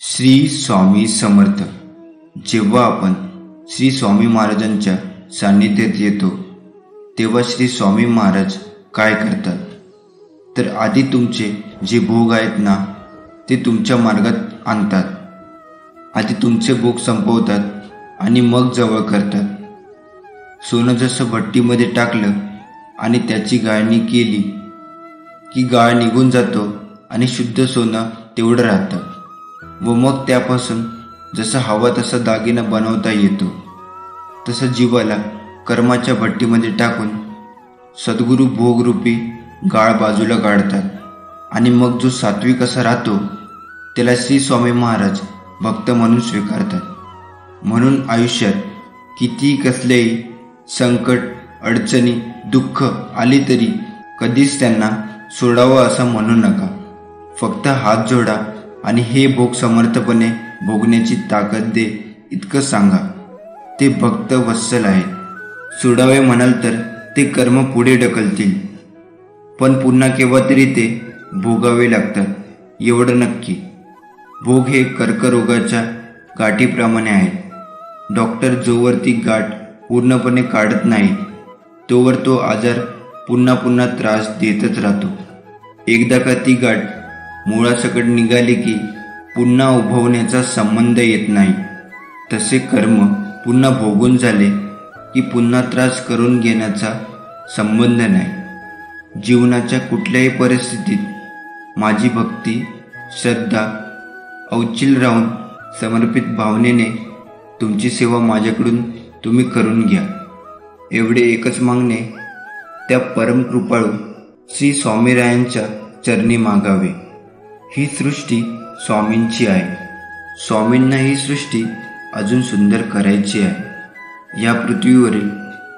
श्री स्वामी समर्थ. जेव्हा आपण श्री स्वामी महाराजांच्या सान्निध्यात येतो तेव्हा श्री स्वामी महाराज काय करतात तर आधी तुमचे जे भोग आहेत ना ते तुमच्या मार्गात आणतात. आधी तुमचे भोग संपवतात आणि मग जवळ करतात. सोनं जसं भट्टीमध्ये टाकलं आणि त्याची गाळणी केली की गाळ निघून जातो आणि शुद्ध सोनं तेवढं राहतं व मग त्यापासून जसा हवा तसा दागिना बनवता येतो. तसं जीवाला कर्माच्या भट्टीमध्ये टाकून सद्गुरू भोगरूपी गाळ बाजूला काढतात आणि मग जो सात्विक असा राहतो त्याला श्री स्वामी महाराज भक्त म्हणून स्वीकारतात. म्हणून आयुष्यात कितीही कसलेही संकट अडचणी दुःख आली तरी कधीच त्यांना सोडावं असं म्हणू नका. फक्त हात जोडा आणि हे भोग समर्थपणे भोगण्याची ताकद दे इतकं सांगा. ते भक्त वत्सल आहेत. सोडावे म्हणाल तर ते कर्म पुढे ढकलतील पण पुन्हा केव्हा तरी ते भोगावे लागतात एवढं नक्की. भोग हे कर्करोगाच्या गाठीप्रमाणे आहेत. डॉक्टर जोवर ती गाठ पूर्णपणे काढत नाही तोवर तो आजार पुन्हा पुन्हा त्रास देतच राहतो. एकदा का ती गाठ मुळासकट निघाली की पुन्हा उभवण्याचा संबंध येत नाही. तसे कर्म पुन्हा भोगून झाले की पुन्हा त्रास करून घेण्याचा संबंध नाही. जीवनाच्या कुठल्याही परिस्थितीत माझी भक्ती श्रद्धा अवचिल राहून समर्पित भावनेने तुमची सेवा माझ्याकडून तुम्ही करून घ्या. एवढे एकच मागणे त्या परमकृपाळू श्री स्वामीरायांच्या चरणी मागावे. ही सृष्टी स्वामींची आहे. स्वामींना ही सृष्टी अजून सुंदर करायची आहे. या पृथ्वीवरील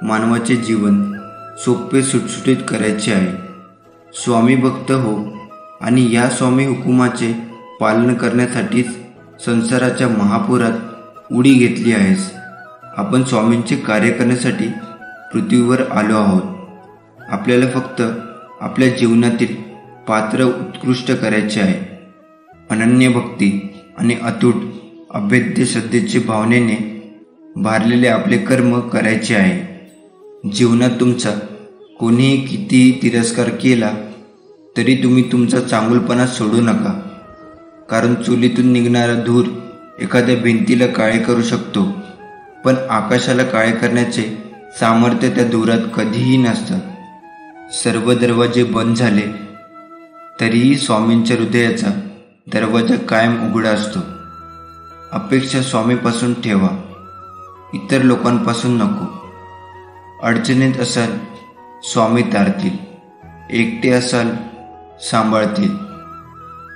मानवाचे जीवन सोपे सुटसुटीत करायचे आहे. स्वामी भक्त हो आणि या स्वामी हुकुमाचे पालन करण्यासाठीच संसाराच्या महापुरात उडी घेतली आहेस. आपण स्वामींचे कार्य करण्यासाठी पृथ्वीवर आलो आहोत. आपल्याला फक्त आपल्या जीवनातील पात्र उत्कृष्ट करायचे आहे. अनन्य भक्ती आणि अतूट अभेद्य श्रद्धेच्या भावनेने भारलेले आपले कर्म करायचे आहे. जीवनात तुमचा कोणीही कितीही तिरस्कार केला तरी तुम्ही तुमचा चांगुलपणा सोडू नका. कारण चुलीतून निघणारा धूर एखाद्या भिंतीला काळे करू शकतो पण आकाशाला काळे करण्याचे सामर्थ्य त्या धुरात कधीही नसतं. सर्व दरवाजे बंद झाले तरीही स्वामींच्या हृदयाचा दरवाजा कायम उघडा असतो. अपेक्षा स्वामीपासून ठेवा, इतर लोकांपासून नको. अडचणीत असाल स्वामी तारतील. एकटे असाल सांभाळतील.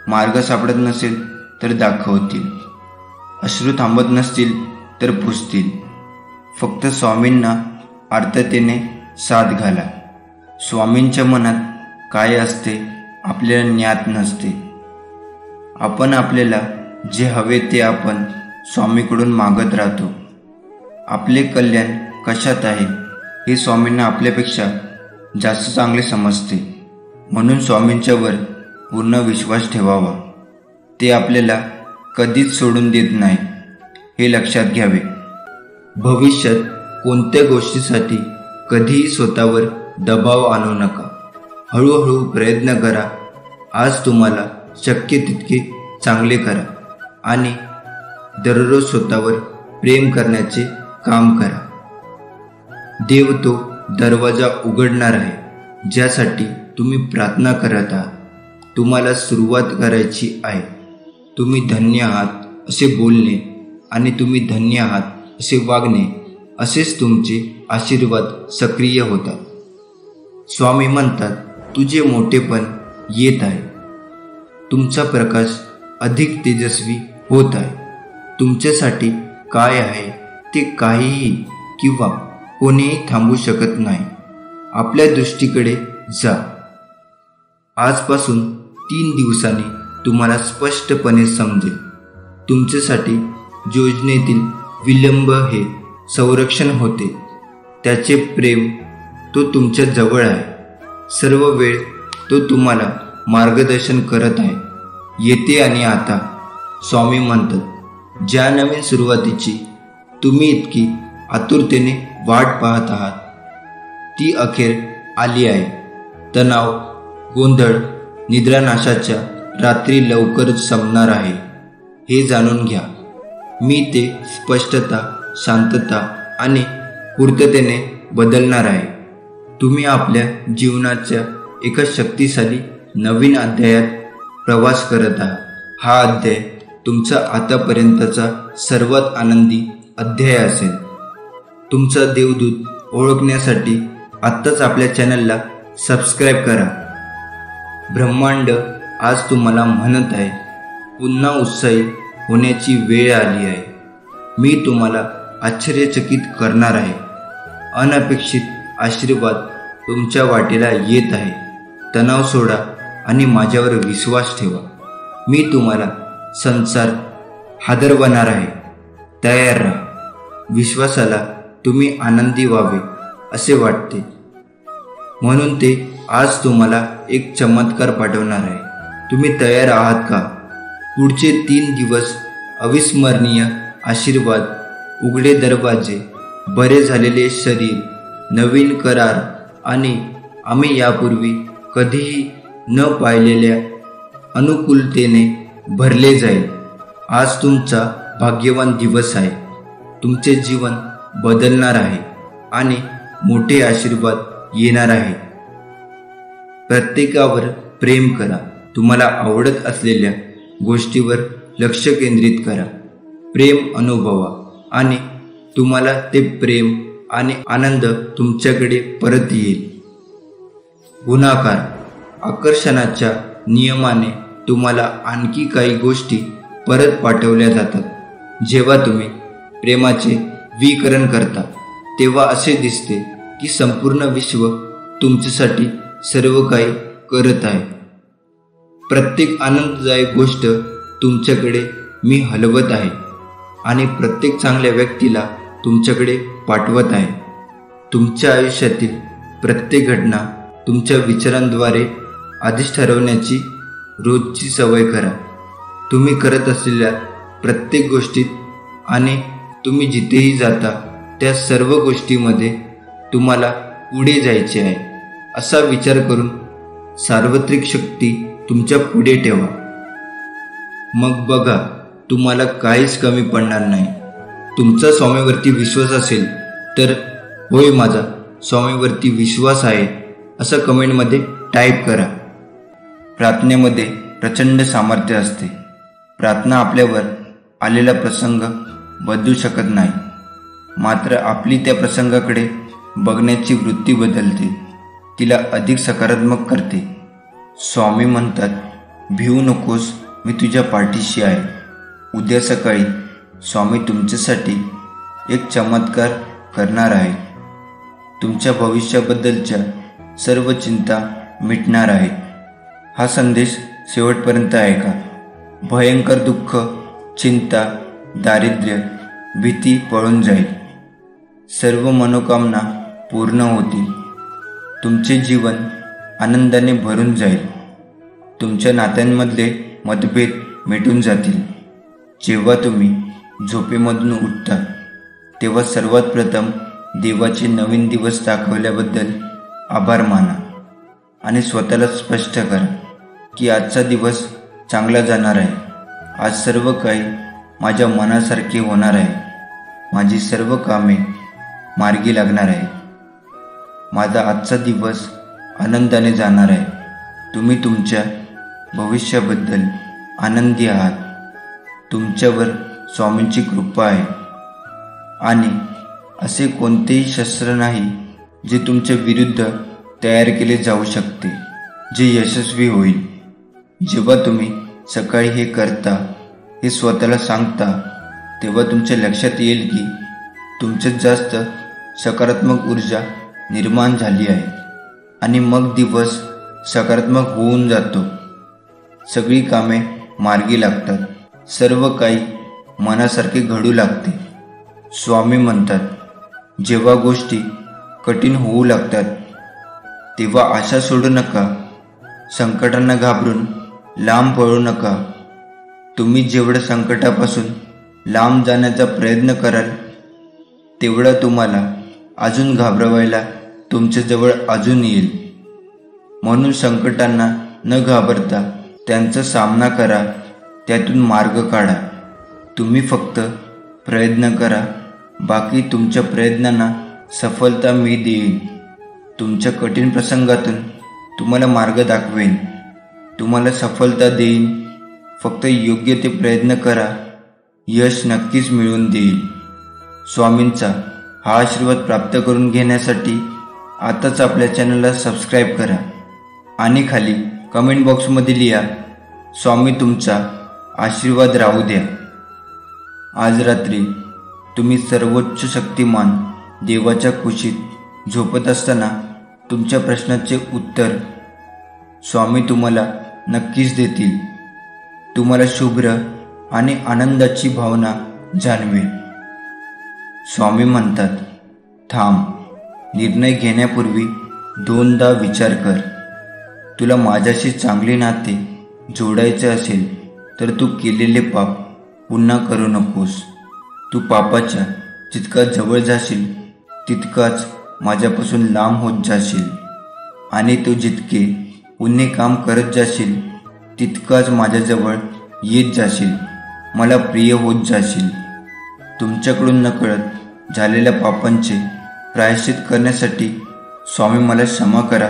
मार्ग सापडत नसेल तर दाखवतील. अश्रू थांबत नसतील तर पुसतील. फक्त स्वामींना आर्ततेने साथ घाला. स्वामींच्या मनात काय असते आपल्याला ज्ञात नसते. आपण आपल्याला जे हवे ते आपण स्वामीकडून मागत राहतो. आपले कल्याण कशात आहे हे स्वामींना आपल्यापेक्षा जास्त चांगले समजते. म्हणून स्वामींच्यावर पूर्ण विश्वास ठेवावा. ते आपल्याला कधीच सोडून देत नाही हे लक्षात घ्यावे. भविष्यात कोणत्या गोष्टीसाठी कधीही स्वतःवर दबाव आणू नका. हळूहळू प्रयत्न करा. आज तुम्हाला शक्य तितके चांगले करा आणि दररोज स्वतःवर प्रेम करण्याचे काम करा. देव तो दरवाजा उघडणार आहे ज्यासाठी तुम्ही प्रार्थना करत आहात. तुम्हाला सुरुवात करायची आहे. तुम्ही धन्य आहात असे बोलणे आणि तुम्ही धन्य आहात असे वागणे असेच तुमचे आशीर्वाद सक्रिय होतात. स्वामी म्हणतात तुझे मोठेपण येत आहे. तुमचा प्रकाश अधिक तेजस्वी होत आहे. तुमच्यासाठी काय आहे ते काहीही किंवा कोणीही थांबू शकत नाही. आपल्या दृष्टीकडे जा. आजपासून 3 दिवसांनी तुम्हाला स्पष्टपणे समजेल. तुमच्यासाठी योजनेतील विलंब हे संरक्षण होते. त्याचे प्रेम तो तुमच्या जवळ आहे. सर्व वेळ तो तुम्हाला मार्गदर्शन करत आहे. येते आणि आता स्वामी म्हणतात, ज्या नवीन सुरुवातीची तुम्ही इतकी आतुरतेने वाट पाहत आहात ती अखेर आली आहे. तणाव, गोंधळ, निद्रानाशाच्या रात्री लवकरच संपणार आहे हे जाणून घ्या. मी ते स्पष्टता, शांतता आणि पूर्ततेने बदलणार आहे. तुम्ही आपल्या जीवनाच्या एका शक्तिशाली नवीन अध्यायात प्रवास करत आहात. हा अध्याय तुमचा आतापर्यंतचा सर्वात आनंदी अध्याय असेल. तुमचा देवदूत ओळखण्यासाठी आत्ताच आपल्या चॅनलला सबस्क्राईब करा. ब्रह्मांड आज तुम्हाला म्हणत आहे, पुन्हा उत्साही होण्याची वेळ आली आहे. मी तुम्हाला आश्चर्यचकित करणार आहे. अनपेक्षित आशीर्वाद तुमच्या वाटेला येत आहे. तणाव सोडा आणि माझ्यावर विश्वास ठेवा. मी तुम्हाला संसार हादरवणार आहे. तयार राहा. विश्वासाला तुम्ही आनंदी व्हावे असे वाटते म्हणून ते आज तुम्हाला एक चमत्कार पाठवणार आहे. तुम्ही तयार आहात का? पुढचे 3 दिवस अविस्मरणीय आशीर्वाद, उघडे दरवाजे, बरे झालेले शरीर, नवीन करार आणि आम्ही यापूर्वी कधीही न पाहिलेल्या अनुकूलतेने भरले जाईल. आज तुमचा भाग्यवान दिवस आहे. तुमचे जीवन बदलणार आहे आणि मोठे आशीर्वाद येणार आहे. प्रत्येकावर प्रेम करा. तुम्हाला आवडत असलेल्या गोष्टीवर लक्ष केंद्रित करा. प्रेम अनुभवा आणि तुम्हाला ते प्रेम आणि आनंद तुमच्याकडे परत येईल. गुणाकार, आकर्षणाच्या नियमाने तुम्हाला आणखी काही गोष्टी परत पाठवल्या जातात. जेव्हा तुम्ही प्रेमाचे विकरण करता तेव्हा असे दिसते की संपूर्ण विश्व तुमच्यासाठी सर्व काही करत आहे. प्रत्येक आनंददायक गोष्ट तुमच्याकडे मी हलवत आहे आणि प्रत्येक चांगल्या व्यक्तीला तुमच्याकडे पाठवत आहे. तुमच्या आयुष्यातील प्रत्येक घटना तुमच्या विचारांद्वारे आधीच ठरवण्याची रोजची सवय करा. तुम्ही करत असलेल्या प्रत्येक गोष्टीत आणि तुम्ही जिथेही जाता त्या सर्व गोष्टीमध्ये तुम्हाला पुढे जायचे आहे असा विचार करून सार्वत्रिक शक्ती तुमच्या पुढे ठेवा. मग बघा, तुम्हाला काहीच कमी पडणार नाही. तुमचा स्वामीवरती विश्वास असेल तर होय, माझा स्वामीवरती विश्वास आहे असं कमेंटमध्ये टाईप करा. प्रार्थनेमध्ये प्रचंड सामर्थ्य असते. प्रार्थना आपल्यावर आलेला प्रसंग बदलू शकत नाही, मात्र आपली त्या प्रसंगाकडे बघण्याची वृत्ती बदलते, तिला अधिक सकारात्मक करते. स्वामी म्हणतात, भिवू नकोस, मी तुझ्या पाठीशी आहे. उद्या सकाळी स्वामी तुमच्यासाठी एक चमत्कार करणार आहे. तुमच्या भविष्याबद्दलच्या सर्व चिंता मिटणार आहे. हा संदेश शेवटपर्यंत ऐका. भयंकर दुःख, चिंता, दारिद्र्य, भीती पळून जाईल. सर्व मनोकामना पूर्ण होतील. तुमचे जीवन आनंदाने भरून जाईल. तुमच्या नात्यांमधले मतभेद मिटून जातील. जेव्हा तुम्ही झोपेमधून उठता तेव्हा सर्वात प्रथम देवाचे नवीन दिवस दाखवल्याबद्दल आभार माना आणि स्वतःला स्पष्ट करा की आजचा दिवस चांगला जाणार आहे. आज सर्व काही माझ्या मनासारखे होणार आहे. माझी सर्व कामे मार्गी लागणार आहे. माझा आजचा दिवस आनंदाने जाणार आहे. तुम्ही तुमच्या भविष्याबद्दल आनंदी आहात. तुमच्यावर स्वामींची कृपा आहे आणि असे कोणतेही शस्त्र नाही जे तुमच्या विरुद्ध तयार केले जाऊ शकते जे यशस्वी होईल. जेव्हा तुम्ही सकाळी हे करता, हे स्वतःला सांगता, तेव्हा तुमच्या लक्षात येईल की तुमच्यात जास्त सकारात्मक ऊर्जा निर्माण झाली आहे आणि मग दिवस सकारात्मक होऊन जातो. सगळी कामे मार्गी लागतात. सर्व काही मनासारखे घडू लागते. स्वामी म्हणतात, जेव्हा गोष्टी कठीण होऊ लागतात तेव्हा आशा सोडू नका. संकटांना घाबरून लांब पळू नका. तुम्ही जेवढं संकटापासून लांब जाण्याचा प्रयत्न कराल तेवढं तुम्हाला अजून घाबरवायला तुमच्याजवळ अजून येईल. म्हणून संकटांना न घाबरता त्यांचा सामना करा, त्यातून मार्ग काढा. तुम्ही फक्त प्रयत्न करा, बाकी तुमच्या प्रयत्नांना सफलता मी देईन. तुमच्या कठीण प्रसंगातून तुम्हाला मार्ग दाखवेन, तुम्हाला सफलता देईन. फक्त योग्य ते प्रयत्न करा, यश नक्कीच मिळवून देईल. स्वामींचा हा आशीर्वाद प्राप्त करून घेण्यासाठी आताच आपल्या चॅनलला सबस्क्राईब करा आणि खाली कमेंट बॉक्समध्ये लिहा, स्वामी तुमचा आशीर्वाद राहू द्या. आज रात्री तुम्ही सर्वोच्च शक्तिमान देवाच्या कुशीत झोपत असताना तुमच्या प्रश्नाचे उत्तर स्वामी तुम्हाला नक्कीच देतील. तुम्हाला शुभ्र आणि आनंदाची भावना जाणवेल. स्वामी म्हणतात, थांब, निर्णय घेण्यापूर्वी दोनदा विचार कर. तुला माझ्याशी चांगले नाते जोडायचे असेल तर तू केलेले पाप पुन्हा करू नकोस. तू पापाच्या जितका जवळ जाशील तितकाच माझ्यापासून लांब होत जाशील आणि तू जितके पुण्य काम करत जाशील तितकाच माझ्याजवळ येत जाशील, मला प्रिय होत जाशील. तुमच्याकडून नकळत झालेल्या पापांचे प्रायश्चित करण्यासाठी स्वामी मला क्षमा करा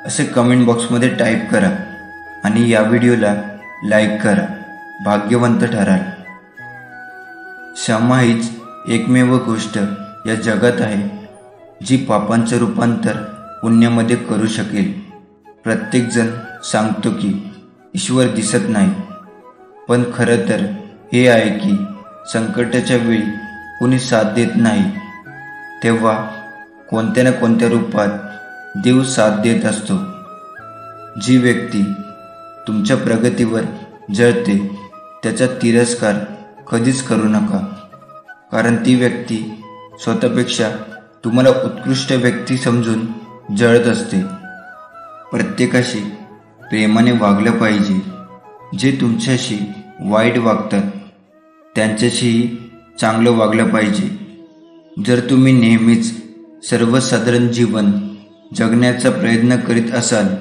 असे कमेंट बॉक्समध्ये टाईप करा आणि या व्हिडिओला लाईक करा. भाग्यवंत ठराल. क्षमा हीच एकमेव गोष्ट या जगात आहे जी पापांचं रूपांतर पुण्यामध्ये करू शकेल. प्रत्येकजण सांगतो की ईश्वर दिसत नाही, पण खरं तर हे आहे की संकटाच्या वेळी कोणी साथ देत नाही, तेव्हा कोणत्या ना कोणत्या रूपात देव साथ देत असतो. जी व्यक्ती तुमच्या प्रगतीवर जळते त्याचा तिरस्कार कधीच करू नका, कारण ती व्यक्ती स्वतःपेक्षा तुम्हाला उत्कृष्ट व्यक्ती समजून जळत असते. प्रत्येकाशी प्रेमाने वागलं पाहिजे. जे तुमच्याशी वाईट वागतात त्यांच्याशीही चांगलं वागलं पाहिजे. जर तुम्ही नेहमीच सर्वसाधारण जीवन जगण्याचा प्रयत्न करीत असाल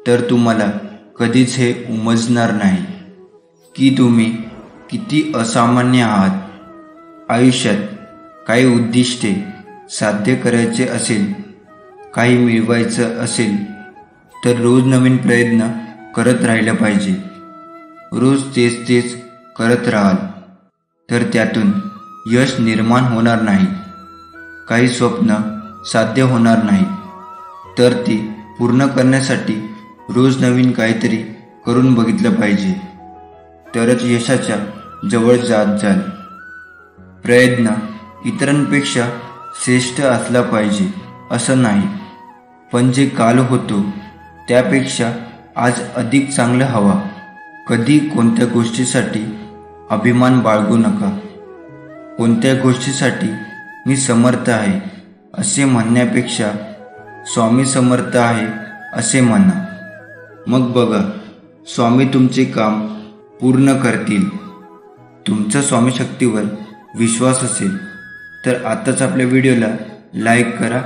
तर तुम्हाला कधीच हे उमजणार नाही की तुम्ही किती असामान्य आहात. आयुष्यात काही उद्दिष्टे साध्य करायचे असेल, काही मिळवायचं असेल तर रोज नवीन प्रयत्न करत राहिलं पाहिजे. रोज तेच करत राहाल तर त्यातून यश निर्माण होणार नाही. काही स्वप्न साध्य होणार नाही तर ती पूर्ण करण्यासाठी रोज नवीन काहीतरी करून बघितलं पाहिजे, तरच यशाच्या जवळ जात जाल. प्रयत्न इतरांपेक्षा श्रेष्ठ असला पाहिजे असं नाही, पण जे काल होतो त्यापेक्षा आज अधिक चांगलं हवा. कधी कोणत्या गोष्टीसाठी अभिमान बाळगू नका. कोणत्या गोष्टीसाठी मी समर्थ आहे असे म्हणण्यापेक्षा स्वामी समर्थ आहे असे म्हणा. मग बघा, स्वामी तुमचे काम पूर्ण करतील. तुमचा स्वामी शक्तीवर विश्वास असेल तर आताच आपल्या व्हिडिओला लाईक करा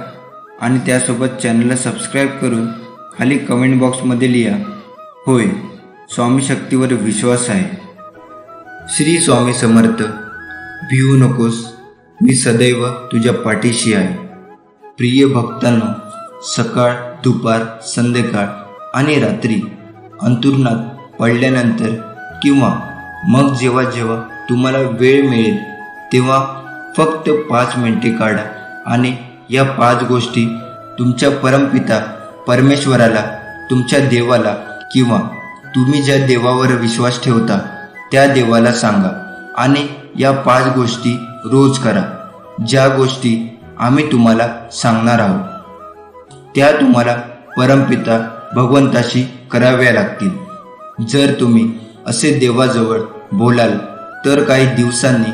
आणि त्यासोबत चॅनलला सबस्क्राईब करून खाली कमेंट बॉक्समध्ये लिहा, होय, स्वामी शक्तीवर विश्वास आहे. श्री स्वामी समर्थ. भिवू नकोस, मी सदैव तुझ्या पाठीशी आहे. प्रिय भक्तांनो, सकाळ, दुपार, संध्याकाळ आणि रात्री अंथरुणात पडल्यानंतर किंवा मग जेव्हा जेव्हा तुम्हाला वेळ मिळेल तेव्हा फक्त 5 मिनिटे काढा आणि या 5 गोष्टी तुमच्या परमपिता परमेश्वराला, तुमच्या देवाला किंवा तुम्ही ज्या देवावर विश्वास ठेवता त्या देवाला सांगा आणि या 5 गोष्टी रोज करा. ज्या गोष्टी आम्ही तुम्हाला सांगणार आहोत त्या तुम्हाला परमपिता भगवंताशी कराव्या लागतील. जर तुम्ही असे देवाजवळ बोलाल तर काही दिवसांनी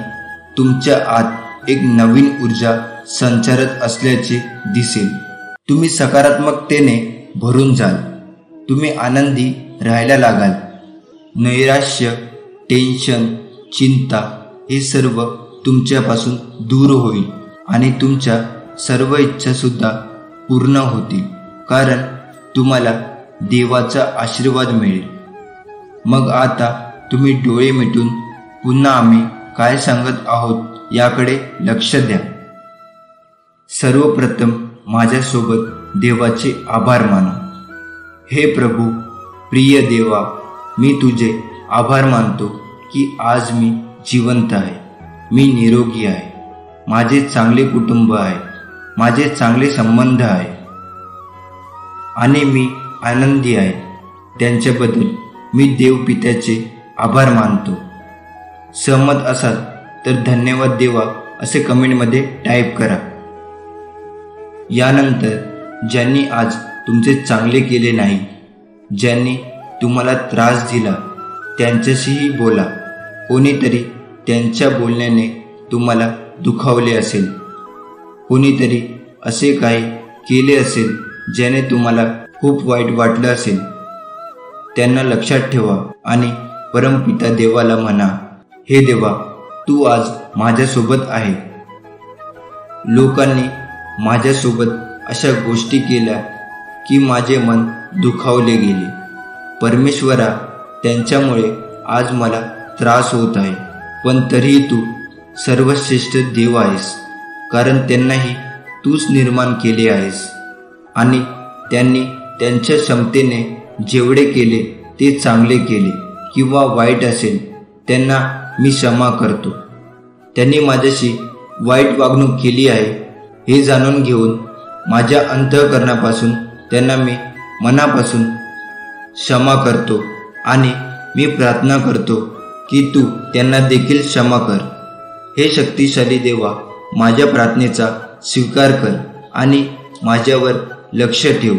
तुमच्या आत एक नवीन ऊर्जा संचारत असल्याचे दिसेल. तुम्ही सकारात्मकतेने भरून जाल. तुम्ही आनंदी राहायला लागाल. नैराश्य टेन्शन, चिंता हे सर्व तुमच्यापासून दूर होईल आणि तुमच्या सर्व इच्छासुद्धा पूर्ण होतील, कारण तुम्हाला देवाचा आशीर्वाद मिळेल. मग आता तुम्ही डोळे मिटून पुन्हा आम्ही काय सांगत आहोत याकडे लक्ष द्या. सर्वप्रथम माझ्यासोबत देवाचे आभार माना. हे प्रभू, प्रिय देवा, मी तुझे आभार मानतो की आज मी जिवंत आहे, मी निरोगी आहे, माझे चांगले कुटुंब आहे, माझे चांगले संबंध आहे आणि मी आनंदी आहे. त्यांच्याबद्दल मी देवपित्याचे आभार मानतो. सहमत असाल तर धन्यवाद देवा असे कमेंटमध्ये टाईप करा. यानंतर ज्यांनी आज तुमचे चांगले केले नाही, ज्यांनी तुम्हाला त्रास दिला, त्यांच्याशीही बोला. कोणीतरी त्यांच्या बोलण्याने तुम्हाला दुखावले असेल, कोणीतरी असे काही केले असेल ज्याने तुम्हाला खूप वाईट वाटलं असेल. त्यांना लक्षात ठेवा आणि परमपिता देवाला म्हणा, हे देवा, तू आज माझ्यासोबत आहे. लोकांनी माझ्यासोबत अशा गोष्टी केल्या की माझे मन दुखावले गेले. परमेश्वरा, त्यांच्यामुळे आज मला त्रास होत आहे, पण तरीही तू सर्वश्रेष्ठ देव आहेस, कारण त्यांनाही तूच निर्माण केले आहेस आणि त्यांनी त्यांच्या क्षमतेने जेवढे केले ते चांगले केले किंवा वाईट असेल त्यांना मी क्षमा करतो. त्यांनी माझ्याशी वाईट वागणूक केली आहे हे जाणून घेऊन माझ्या अंतःकरणापासून त्यांना मी मनापासून क्षमा करतो आणि मी प्रार्थना करतो की तू त्यांना देखील क्षमा कर. हे शक्तिशाली देवा, माझ्या प्रार्थनेचा स्वीकार कर आणि माझ्यावर लक्ष ठेव.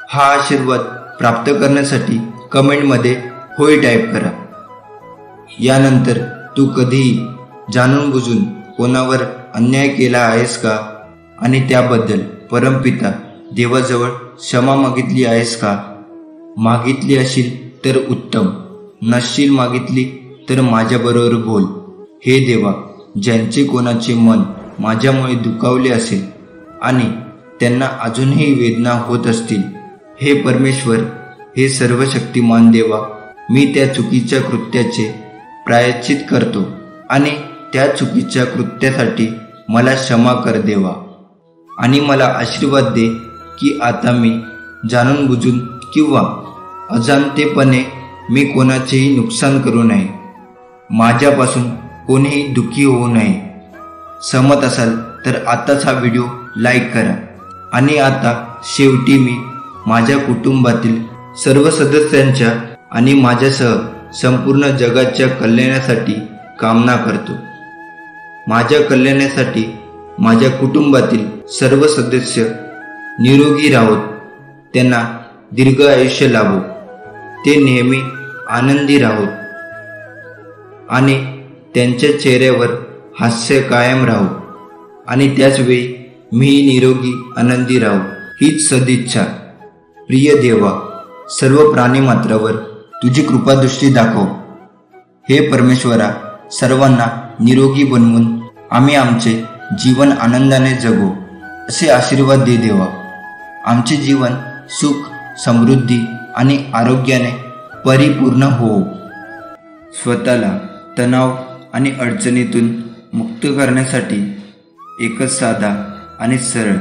हा आशीर्वाद प्राप्त करण्यासाठी कमेंटमध्ये होय टाईप करा. यानंतर तू कधीही जाणून बुजून कोणावर अन्याय केला आहेस का आणि त्याबद्दल परमपिता देवाजवळ क्षमा मागितली आहेस का? मागितली असेल तर उत्तम, नसशील मागितली तर माझ्याबरोबर बोल. हे देवा, ज्यांचे कोणाचे मन माझ्यामुळे दुखावले असेल आणि त्यांना अजूनही वेदना होत असतील, हे परमेश्वर, हे सर्वशक्तिमान देवा, मी त्या चुकीच्या कृत्याचे प्रायश्चित करतो आणि त्या चुकीच्या कृत्यासाठी मला क्षमा कर देवा. आणि मला आशीर्वाद दे की आता मी जाणून बुजून किंवा अजाणतेपणे मी कोणाचेही नुकसान करू नये, माझ्यापासून कोणीही दुःखी होऊ नये. सहमत असाल तर आताच हा व्हिडिओ लाईक करा. आणि आता शेवटी मी माझ्या कुटुंबातील सर्व सदस्यांच्या आणि माझ्यासह संपूर्ण जगाच्या कल्याणासाठी कामना करतो. माझ्या कल्याणासाठी माझ्या कुटुंबातील सर्व सदस्य निरोगी राहोत, त्यांना दीर्घ आयुष्य लाभो, ते नेहमी आनंदी राहोत आणि त्यांच्या चेहऱ्यावर हास्य कायम राहो आणि त्याचवेळी मी निरोगी आनंदी राहो, हीच सदिच्छा. प्रिय देवा, सर्व प्राणीमात्रावर तुझी कृपादृष्टी दाखव. हे परमेश्वरा, सर्वांना निरोगी बनवून आम्ही आमचे जीवन आनंदाने जगू असे आशीर्वाद दे देवा. आमचे जीवन सुख, समृद्धी आणि आरोग्याने परिपूर्ण हो. स्वतःला तणाव आणि अडचणीतून मुक्त करण्यासाठी एकच साधा आणि सरळ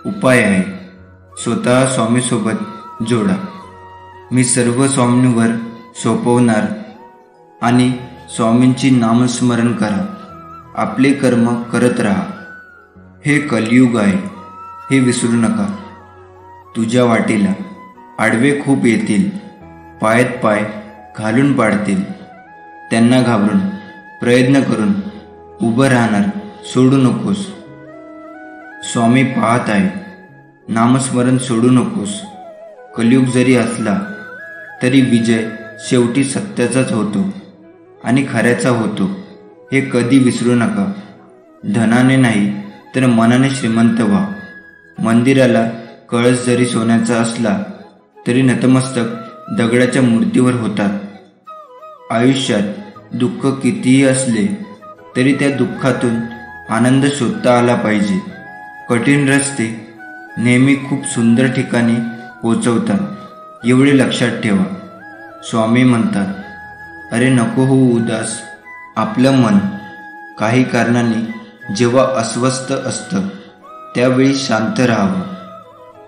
उपाय आहे. स्वतः स्वामीसोबत जोडा. मी सर्व स्वामींवर सोपवणार आणि स्वामींची नामस्मरण करा. आपले कर्म करत राहा. हे कलियुग आहे, हे विसरू नका. तुझ्या वाटेला आडवे खूप येतील, पायात पाय घालून पाडतील. त्यांना घाबरून प्रयत्न करून उभं राहणार सोडू नकोस. स्वामी पाहत आहे. नामस्मरण सोडू नकोस. कलियुग जरी असला तरी विजय शेवटी सत्याचाच होतो आणि खऱ्याचा होतो, हे कधी विसरू नका. धनाने नाही तर मनाने श्रीमंत व्हा. मंदिराला कळस जरी सोन्याचा असला तरी नतमस्तक दगडाच्या मूर्तीवर होतात. आयुष्यात दुःख कितीही असले तरी त्या दुःखातून आनंद शोधता आला पाहिजे. कठीण रस्ते नेहमी खूप सुंदर ठिकाणी पोचवतात, एवढे लक्षात ठेवा. स्वामी म्हणतात, अरे नको हो उदास. आपलं मन काही कारणाने जेव्हा अस्वस्थ असतं त्यावेळी शांत राहावं,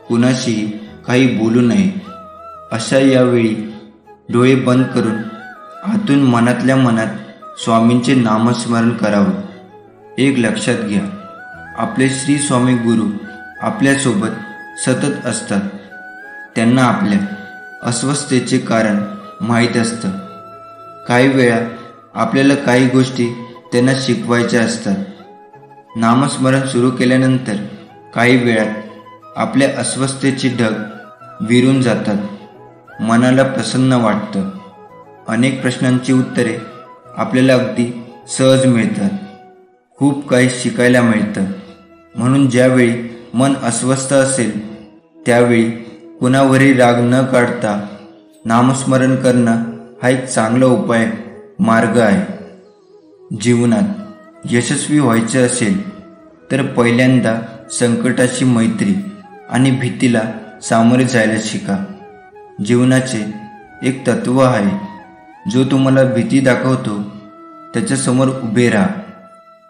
कुणाशीही काही बोलू नये. अशा यावेळी डोळे बंद करून आतून मनातल्या मनात स्वामींचे नामस्मरण करावं. एक लक्षात घ्या, आपले श्री स्वामी गुरु आपल्यासोबत सतत असतात. त्यांना आपल्या अस्वस्थतेचे कारण माहीत असतं. काही वेळा आपल्याला काही गोष्टी त्यांना शिकवायच्या असतात. नामस्मरण सुरू केल्यानंतर काही वेळात आपल्या अस्वस्थतेची ढग विरून जातात. मनाला प्रसन्न वाटतं. अनेक प्रश्नांची उत्तरे आपल्याला अगदी सहज मिळतात. खूप काही शिकायला मिळतं. म्हणून ज्यावेळी मन अस्वस्थ असेल त्यावेळी कुणावरही राग न काढता नामस्मरण करणं हा एक चांगला मार्ग आहे. जीवनात यशस्वी व्हायचे असेल तर पहिल्यांदा संकटाची मैत्री आणि भीतीला सामोरे जायला शिका. जीवनाचे एक तत्व आहे, जो तुम्हाला भीती दाखवतो त्याच्यासमोर उभे राहा.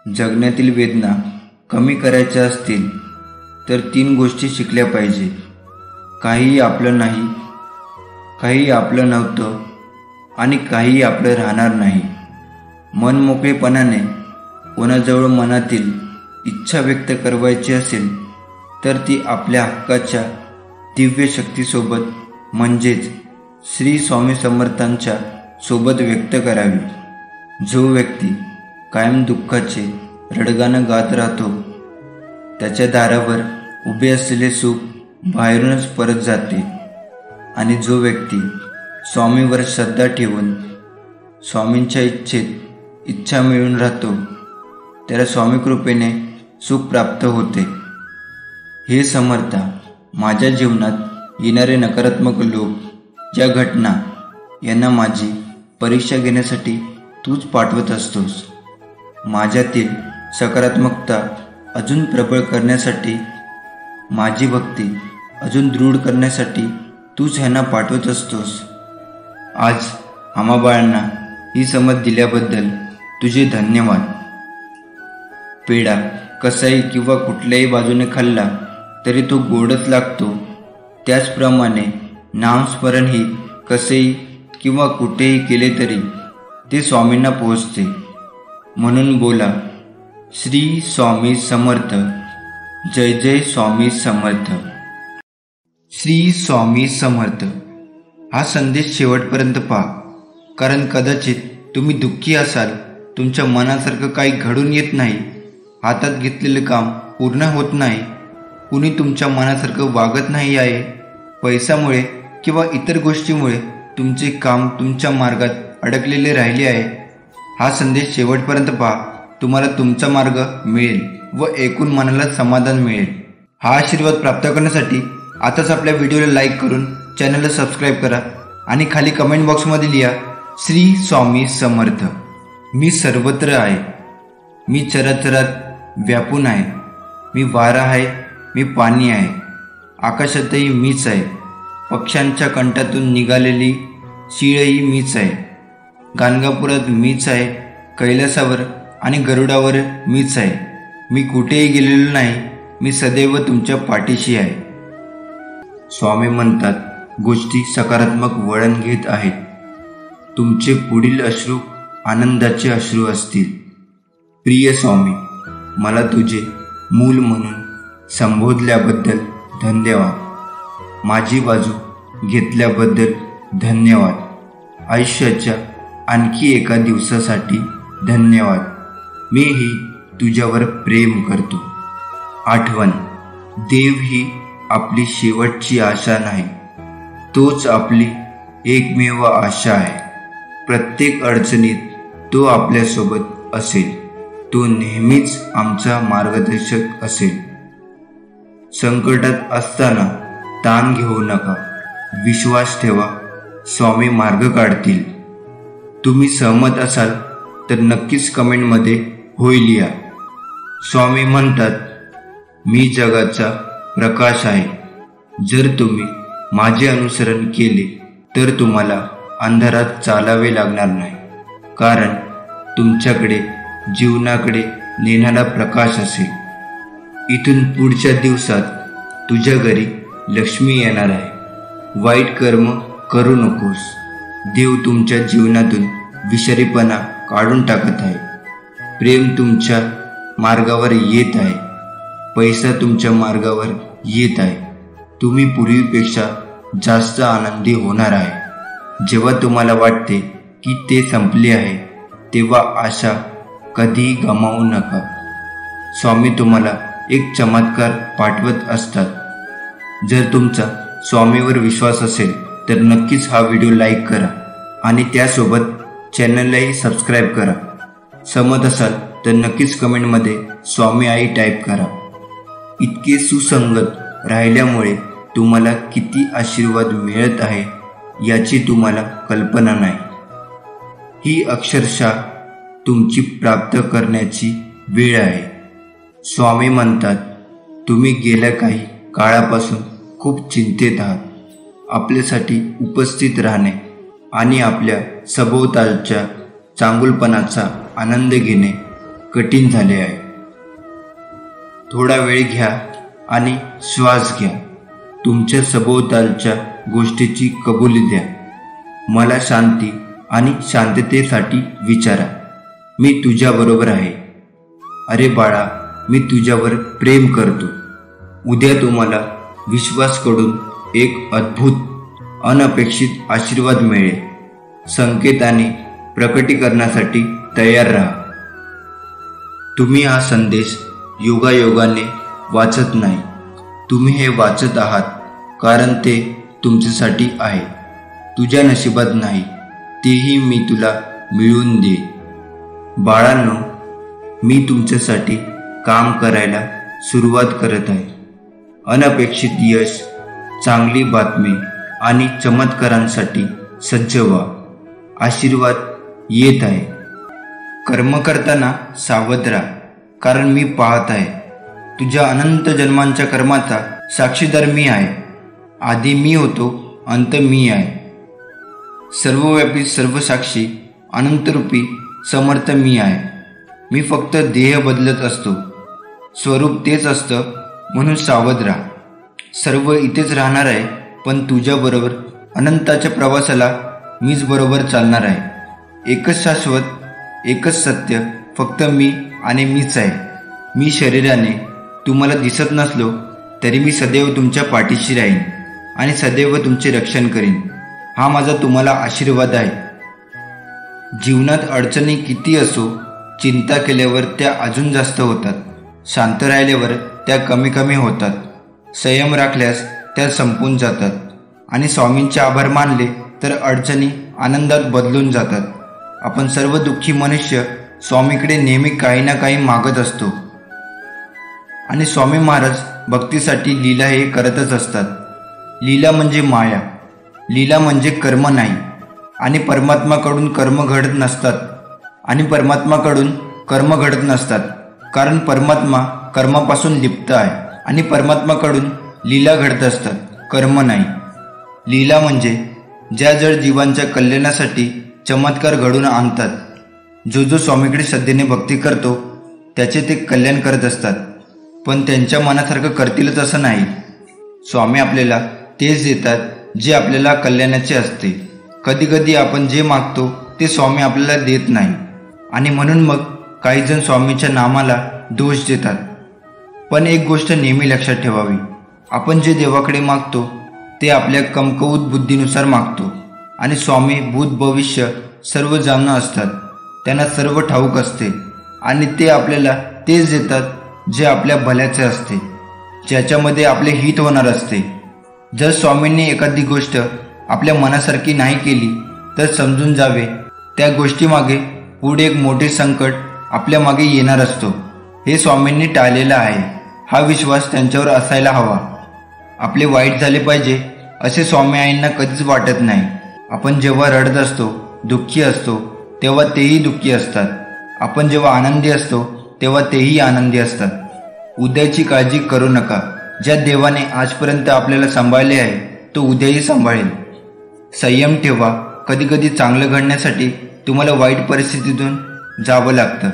जगण्यातील वेदना कमी करायच्या असतील तर 3 गोष्टी शिकल्या पाहिजे. काहीही आपलं नाही, काही आपलं नव्हतं आणि काहीही आपलं राहणार नाही. मनमोकळेपणाने कोणाजवळ मनातील इच्छा व्यक्त करायची असेल तर ती आपल्या हक्काच्या दिव्य शक्तीसोबत म्हणजेच श्री स्वामी समर्थांच्या सोबत व्यक्त करावी. जो व्यक्ती कायम दुःखाचे रडगाणं गात राहतो त्याच्या दारावर उभे असलेले सुख बाहेरूनच परत जाते. आणि जो व्यक्ती स्वामीवर श्रद्धा ठेवून स्वामींच्या इच्छा मिळून राहतो त्याला स्वामी कृपेने सुख प्राप्त होते. हे समर्था, माझ्या जीवनात येणारे नकारात्मक लोक या घटना यांना माझी परीक्षा घेण्यासाठी तूच पाठवत असतोस. माझ्यातील सकारात्मकता अजून प्रबळ करण्यासाठी, माझी भक्ती अजून दृढ करण्यासाठी तूच ह्यांना पाठवत असतोस. आज आम्हा बाळांना ही समज दिल्याबद्दल तुझे धन्यवाद. पेढा कसाही किंवा कुठल्याही बाजूने खाल्ला तरी तो गोडच लागतो. त्याचप्रमाणे नामस्मरण ही कसेही किंवा कुठेही केले तरी ते स्वामींना पोहोचते. म्हणून बोला, श्री स्वामी समर्थ. जय जय स्वामी समर्थ. श्री स्वामी समर्थ हा संदेश शेवटपर्यंत पहा, कारण कदाचित तुम्ही दुःखी असाल, तुमच्या मनासारखं काही घडून येत नाही, हातात घेतलेले काम पूर्ण होत नाही, कुणी तुमच्या मनासारखं वागत नाही आहे, पैशामुळे किंवा इतर गोष्टीमुळे तुमचे काम तुमच्या मार्गात अडकलेले राहिले आहे. हा संदेश शेवटपर्यंत पहा, तुम्हाला तुमचा मार्ग मिळेल व ऐकून मनाला समाधान मिळेल. हा आशीर्वाद प्राप्त करण्यासाठी आताच आपल्या व्हिडिओला लाईक करून चॅनलला सबस्क्राईब करा आणि खाली कमेंट बॉक्समध्ये लिहा, श्री स्वामी समर्थ. मी सर्वत्र आहे. मी चराचरात व्यापून आहे. मी वारा आहे. मी पाणी आहे. आकाशातही मीच आहे. पक्ष्यांच्या कंठातून निघालेली शिळही मीच आहे. गाणगापुरात मीच आहे. कैलासावर आणि गरुडावर मीच आहे. मी कुठेही गेलेलो नाही. मी सदैव तुमच्या पाठीशी आहे. स्वामी म्हणतात, गोष्टी सकारात्मक वळण घेत आहेत. तुमचे पुढील अश्रू आनंदाचे अश्रू असतील. प्रिय स्वामी, मला तुझे मूल म्हणून संबोधल्याबद्दल धन्यवाद. माझी बाजू घेतल्याबद्दल धन्यवाद. आयुष्याच्या आणखी एका दिवसासाठी धन्यवाद. मीही तुझ्यावर प्रेम करतो. आठवण, देव ही आपली शेवटची आशा नाही, तोच आपली एकमेव आशा आहे. प्रत्येक अडचणीत तो आपल्यासोबत असेल. तो नेहमीच आमचा मार्गदर्शक असेल. संकटात असताना ताण घेऊ नका. विश्वास ठेवा, स्वामी मार्ग काढतील. तुम्ही सहमत असाल तर नक्कीच कमेंटमध्ये होय लिहा. स्वामी म्हणतात, मी जगाचा प्रकाश आहे. जर तुम्ही माझे अनुसरण केले तर तुम्हाला अंधारात चालावे लागणार नाही, कारण तुमच्याकडे जीवनाकडे नेणारा प्रकाश असेल. इथून पुढच्या दिवसात तुझ्या घरी लक्ष्मी येणार आहे. वाईट कर्म करू नकोस. देव तुमच्या जीवनातून विषारीपणा काढून टाकत आहे. प्रेम तुमच्या मार्गावर येत आहे. पैसा तुमच्या मार्गावर येत आहे. तुम्ही पूर्वीपेक्षा जास्त आनंदी होणार आहे. जेव्हा तुम्हाला वाटते की ते संपले आहे, तेव्हा आशा कधीही गमावू नका. स्वामी तुम्हाला एक चमत्कार पाठवत असतात. जर तुमचा स्वामीवर विश्वास असेल तर नक्कीच हा व्हिडिओ लाईक करा आणि त्यासोबत चॅनललाही सबस्क्राईब करा. सहमत असाल तर नक्कीच कमेंटमध्ये स्वामी आई टाईप करा. इतके सुसंगत राहिल्यामुळे तुम्हाला किती आशीर्वाद मिळत आहे याची तुम्हाला कल्पना नाही. ही अक्षरशः तुमची प्राप्त करण्याची वेळ आहे. स्वामी म्हणतात, तुम्ही गेल्या काही काळापासून खूप चिंतेत आहात. आपल्यासाठी उपस्थित राहणे आणि आपल्या सभोवतालच्या चांगुलपणाचा आनंद घेणे कठीण झाले आहे. थोडा वेळ घ्या आणि श्वास घ्या. तुमच्या सभोवतालच्या गोष्टीची कबुली द्या. मला शांती आणि शांततेसाठी विचारा. मी तुझ्याबरोबर आहे. अरे बाळा, मी तुझ्यावर प्रेम करतो. उद्या तुम्हाला विश्वासकडून एक अद्भुत अनपेक्षित आशीर्वाद मिळेल. संकेत आणि प्रकटीकरणासाठी तयार राहा. तुम्ही हा संदेश योगायोगाने वाचत नाही. तुम्ही हे वाचत आहात कारण ते तुमच्यासाठी आहे. तुझ्या नशिबात नाही, तेही मी तुला मिळवून दे. बाळांनो, मी तुमच्यासाठी काम करायला सुरुवात करत आहे. अनपेक्षित यश, चांगली बातमी आणि चमत्कारांसाठी सज्ज व्हा. आशीर्वाद येत आहे. कर्म करताना सावध राहा, कारण मी पाहत आहे. तुझ्या अनंत जन्मांच्या कर्माचा साक्षीदार मी आहे. आधी मी होतो, अंत मी आहे. सर्वव्यापी, सर्वसाक्षी, अनंतरूपी समर्थ मी आहे. मी फक्त देह बदलत असतो. स्वरूप तेच असतं, म्हणून सावध राहा. सर्व इथेच राहणार आहे, पण तुझ्याबरोबर अनंताच्या प्रवासाला मीच बरोबर चालणार आहे. एकच शाश्वत, एकच सत्य, फक्त मी आणि मीच आहे. मी शरीराने तुम्हाला दिसत नसलो तरी मी सदैव तुमच्या पाठीशी राहीन आणि सदैव तुमचे रक्षण करीन. हा माझा तुम्हाला आशीर्वाद आहे. जीवनात अडचणी किती असो, चिंता केल्यावर त्या अजून जास्त होतात. शांत राहिल्यावर त्या कमी कमी होतात. संयम राखल्यास त्या संपून जातात. आणि स्वामींचे आभार मानले तर अडचणी आनंदात बदलून जातात. आपण सर्व दुःखी मनुष्य स्वामीकडे नेहमी काही ना काही मागत असतो. आणि स्वामी महाराज भक्तीसाठी लीला हे करतच असतात. लीला म्हणजे माया, लीला म्हणजे कर्म नाही. आणि परमात्माकडून कर्म घडत नसतात. कारण परमात्मा कर्मापासून लिप्त आहे. आणि परमात्माकडून लीला घडत असतात, कर्म नाही. लीला म्हणजे ज्या जड जीवांच्या कल्याणासाठी चमत्कार घडून आणतात. जो स्वामीकडे श्रद्धेने भक्ती करतो त्याचे ते कल्याण करत असतात. पण त्यांच्या मनासारखं करतीलच असं नाही. स्वामी आपल्याला तेच देतात जे आपल्याला कल्याणाचे असते. कधी कधी आपण जे मागतो ते स्वामी आपल्याला देत नाही. आणि म्हणून मग काही जण स्वामीच्या नामाला दोष देतात. पण एक गोष्ट नेहमी लक्षात ठेवावी, आपण जे देवाकडे मागतो ते आपल्या कमकुवत बुद्धीनुसार मागतो. आणि स्वामी भूत भविष्य सर्व जाणून असतात. त्यांना सर्व ठाऊक असते. आणि ते आपल्याला तेच देतात जे आपल्या भल्याचे असते, ज्याच्यामध्ये आपले हित होणार असते. जर स्वामींनी एखादी गोष्ट आपल्या मनासारखी नाही केली तर समजून जावे त्या गोष्टीमागे पुढे एक मोठे संकट आपल्या मागे येणार असतो. हे स्वामींनी टाळलेलं आहे. हा विश्वास त्यांच्यावर असायला हवा. आपले वाईट झाले पाहिजे असे स्वामी आईंना कधीच वाटत नाही. आपण जेव्हा रडत असतो, दुःखी असतो तेव्हा तेही दुःखी असतात. आपण जेव्हा आनंदी असतो तेव्हा तेही आनंदी असतात. उद्याची काळजी करू नका. ज्या देवाने आजपर्यंत आपल्याला सांभाळले आहे तो उद्याही सांभाळेल. संयम ठेवा. कधी कधी चांगलं घडण्यासाठी तुम्हाला वाईट परिस्थितीतून जावं लागतं.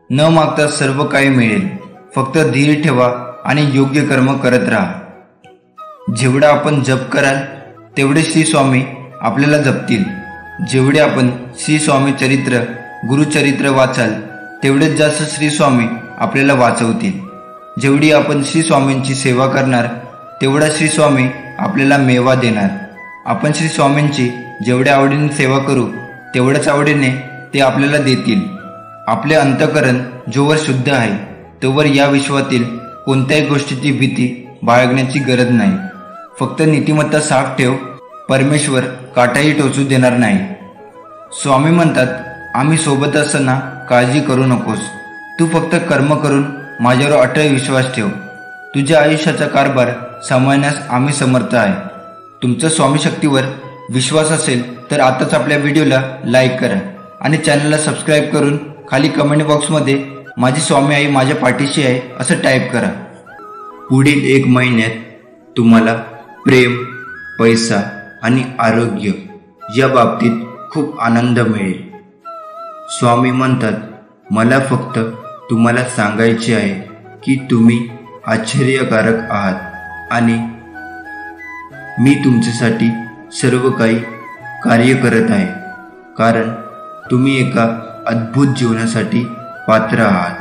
न मागता सर्व काही मिळेल. फक्त धीर ठेवा आणि योग्य कर्म करत राहा. जेवढा आपण जप कराल तेवढे श्री स्वामी आपल्याला जपतील. जेवढे आपण श्री स्वामी चरित्र गुरुचरित्र वाचाल तेवढेच जास्त श्री स्वामी आपल्याला वाचवतील. जेवढी आपण श्री स्वामींची सेवा करणार तेवढा श्री स्वामी आपल्याला मेवा देणार. आपण श्री स्वामींची जेवढ्या आवडीने सेवा करू तेवढ्याच आवडीने ते आपल्याला देतील. आपले अंतःकरण जोवर शुद्ध आहे तोवर या विश्वातील कोणत्याही गोष्टीची भीती बाळगण्याची गरज नाही. फक्त नीतिमत्ता साफ ठेव. परमेश्वर काटाही टोचू देणार नाही. स्वामी म्हणतात, आम्ही सोबत असताना काळजी करू नकोस. तू फक्त कर्म करून माझ्यावर अटळ विश्वास ठेव. तुझ्या आयुष्याचा कारभार सांभाळण्यास आम्ही समर्थ आहे. तुमचा स्वामी शक्तीवर विश्वास असेल तर आताच आपल्या व्हिडिओला लाईक करा आणि चॅनलला सबस्क्राईब करून खाली कमेंट बॉक्समध्ये माझी स्वामी आई माझ्या पाठीशी आहे असं टाईप करा. पुढील 1 महिन्यात तुम्हाला प्रेम, पैसा आणि आरोग्य या बाबतीत खूप आनंद मिळेल. स्वामी म्हणतात, मला फक्त तुम्हाला सांगायचे आहे की तुम्ही आश्चर्यकारक आहात आणि मी तुमच्यासाठी सर्व काही कार्य करत आहे, कारण तुम्ही एका अद्भुत जीवनासाठी पात्र आहात.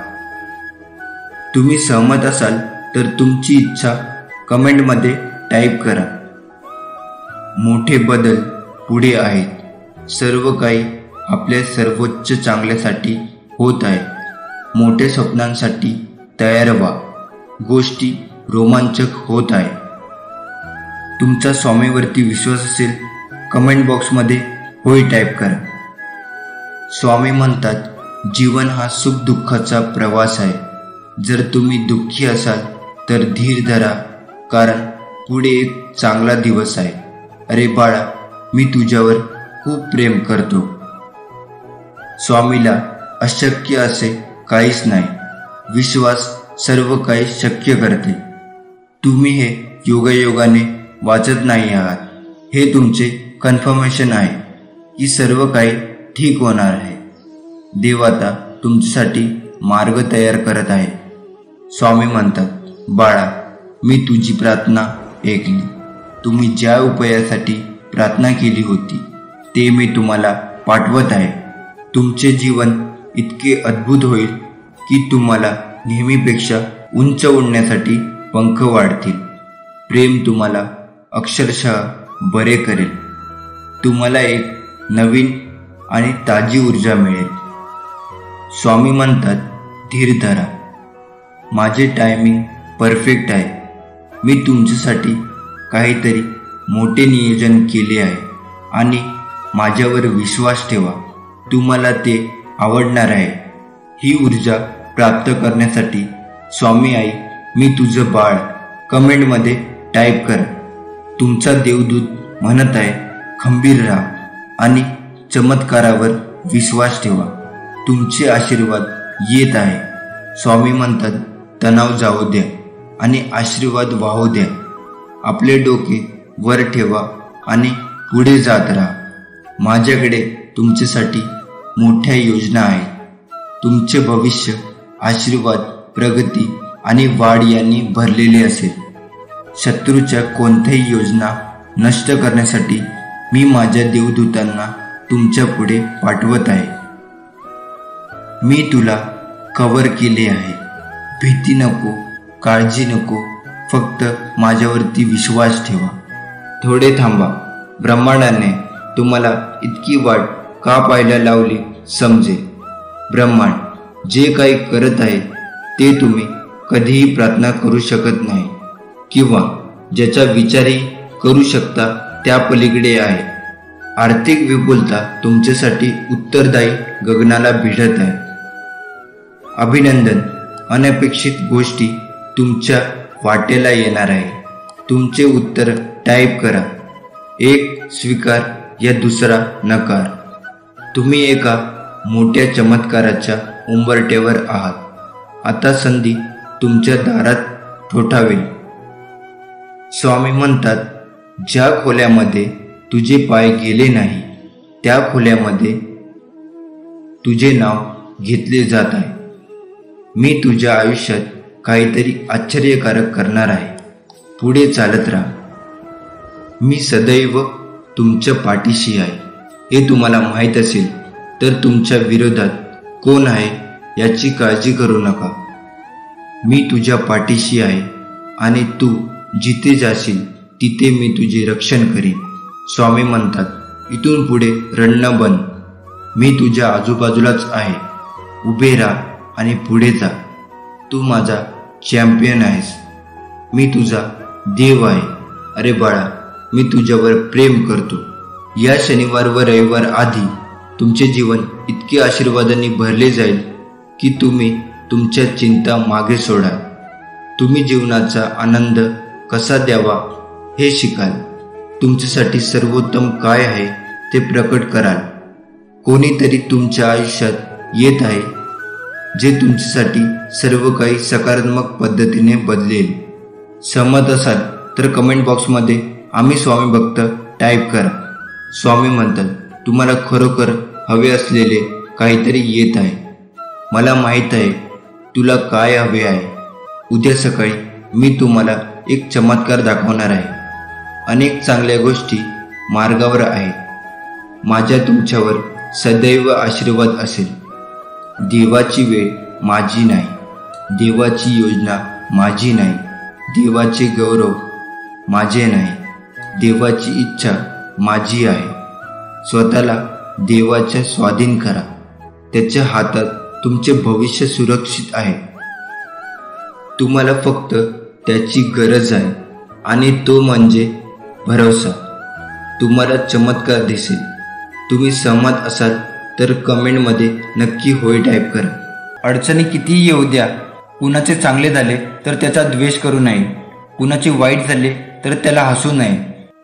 तुम्ही सहमत असाल तर तुमची इच्छा कमेंटमध्ये टाईप करा. मोठे बदल पुढे आहेत. सर्व काही आपल्या सर्वोच्च चांगल्यासाठी होत आहे. मोठ्या स्वप्नांसाठी तयार व्हा. गोष्टी रोमांचक होत आहे. तुमचा स्वामीवरती विश्वास असेल कमेंट बॉक्समध्ये होय टाईप करा. स्वामी म्हणतात, जीवन हा सुख दुःखाचा प्रवास आहे. जर तुम्ही दुःखी असाल तर धीर धरा, कारण पुढे एक चांगला दिवस आहे. अरे बाळा, मी तुझ्यावर खूप प्रेम करतो. स्वामीला अशक्य असे काहीच नाही. विश्वास सर्व काही शक्य करते. तुम्ही हे योगायोगाने वाचत नाही आहात. हे तुमचे कन्फर्मेशन आहे की सर्व काही ठीक होणार आहे. देव आता तुमच्यासाठी मार्ग तयार करत आहे. स्वामी म्हणतात, बाळा, मी तुझी प्रार्थना ऐकली. तुम्ही ज्या उपायासाठी प्रार्थना केली होती ते मी तुम्हाला पाठवत आहे. तुमचे जीवन इतके अद्भुत होईल की तुम्हाला नेहमीपेक्षा उंच उडण्यासाठी पंख वाढतील. प्रेम तुम्हाला अक्षरशः बरे करेल. तुम्हाला एक नवीन आणि ताजी ऊर्जा मिळेल. स्वामी म्हणतात, धीर धरा. माझे टायमिंग परफेक्ट आहे. मी तुमच्यासाठी काहीतरी मोठे नियोजन केले आहे आणि माझ्यावर विश्वास ठेवा. तुम्हाला ते आवडणार आहे. ही ऊर्जा प्राप्त करण्यासाठी स्वामी आई मी तुझं बाळ कमेंटमध्ये टाईप करा. तुमचा देवदूत म्हणत आहे, खंबीर राहा आणि चमत्कारावर विश्वास ठेवा. तुमचे आशीर्वाद येत आहे. स्वामी म्हणतात, तणाव जाऊ द्या आणि आशीर्वाद वाहू द्या. आपले डोके वर ठेवा आणि पुढे जात राहा. माझ्याकडे तुमच्यासाठी मोठ्या योजना आहेत. तुमचे भविष्य आशीर्वाद, प्रगती आणि वाढ यांनी भरलेले असेल. शत्रूच्या कोणत्याही योजना नष्ट करण्यासाठी मी माझ्या देवदूतांना तुमच्या पुढे पाठवत आहे. मी तुला कव्हर केले आहे. भीती नको, काळजी नको, फक्त माझ्यावरती विश्वास ठेवा. थोडे थांबा. ब्रह्मांडाने तुम्हाला इतकी वाट का पाहायला लावली समजेल. ब्रह्मांड जे काही करत आहे ते तुम्ही कधीही प्रार्थना करू शकत नाही किंवा ज्याचा विचारही करू शकता त्या पलीकडे आहे. आर्थिक विपुलता तुमच्यासाठी उत्तरदायी गगनाला भिडत आहे. अभिनंदन. अनपेक्षित गोष्टी तुमच्या वाटेला येणार आहे. तुमचे उत्तर टाईप करा. एक स्वीकार या दुसरा नकार. तुम्ही एका मोठ्या चमत्काराच्या उंबरठ्यावर आहात। आता संधी तुमच्या दारात ठोठावेल। स्वामी म्हणतात, ज्या खोल्यामध्ये तुझे पाय गेले नाही त्या खोल्यामध्ये तुझे नाव घेतले जात आहे। मी तुझ्या आयुष्यात काहीतरी आश्चर्यकारक करणार आहे। पुढे चालत राहा। मी सदैव तुमच्या पाठीशी आहे। हे तुम्हाला माहीत असेल तर तुमच्या विरोधात कोण आहे याची काळजी करू नका। मी तुझ्या पाठीशी आहे आणि तू जिथे जाशील तिथे मी तुझे रक्षण करीन। स्वामी म्हणतात, इथून पुढे रडणं बंद। मी तुझ्या आजूबाजूलाच आहे। उभे राहा आणि पुढे जा। तू माझा चॅम्पियन आहेस। मी तुझा देव आहे। अरे बाळा, मी तुझ्यावर प्रेम करतो। या शनिवार व रविवार आधी तुमचे जीवन इतके आशीर्वादांनी भरले जाईल की तुम्ही तुमच्या चिंता मागे सोडाल। तुम्ही जीवनाचा आनंद कसा द्यावा हे शिकाल। तुमच्यासाठी सर्वोत्तम काय आहे ते प्रकट कराल। कोणीतरी तुमच्या आयुष्यात येत आहे जे तुमच्यासाठी सर्व काही सकारात्मक पद्धतीने बदलेल। सहमत असाल तर कमेंट बॉक्समध्ये आम्ही स्वामी भक्त टाईप करा। स्वामी म्हणतात, तुम्हाला खरोखर हवे असलेले काहीतरी येत आहे। मला माहीत आहे तुला काय हवे आहे। उद्या सकाळी मी तुम्हाला एक चमत्कार दाखवणार आहे। अनेक चांगल्या गोष्टी मार्गावर आहेत। माझ्या तुमच्यावर सदैव आशीर्वाद असेल। देवाची वेळ माझी नाही, देवाची योजना माझी नाही, देवाचे गौरव माझे नाही, देवाची इच्छा माझी आहे। स्वतःला देवाच्या स्वाधीन करा। त्याच्या हातात तुमचे भविष्य सुरक्षित आहे। तुम्हाला फक्त त्याची गरज आहे आणि तो म्हणजे भरोसा। तुम्हाला चमत्कार दिसेल। तुम्ही सहमत असाल तर कमेंटमध्ये नक्की होय टाईप करा। अडचणी कितीही येऊ द्या, कुणाचे चांगले झाले तर त्याचा द्वेष करू नये, कुणाचे वाईट झाले तर त्याला हसू नये।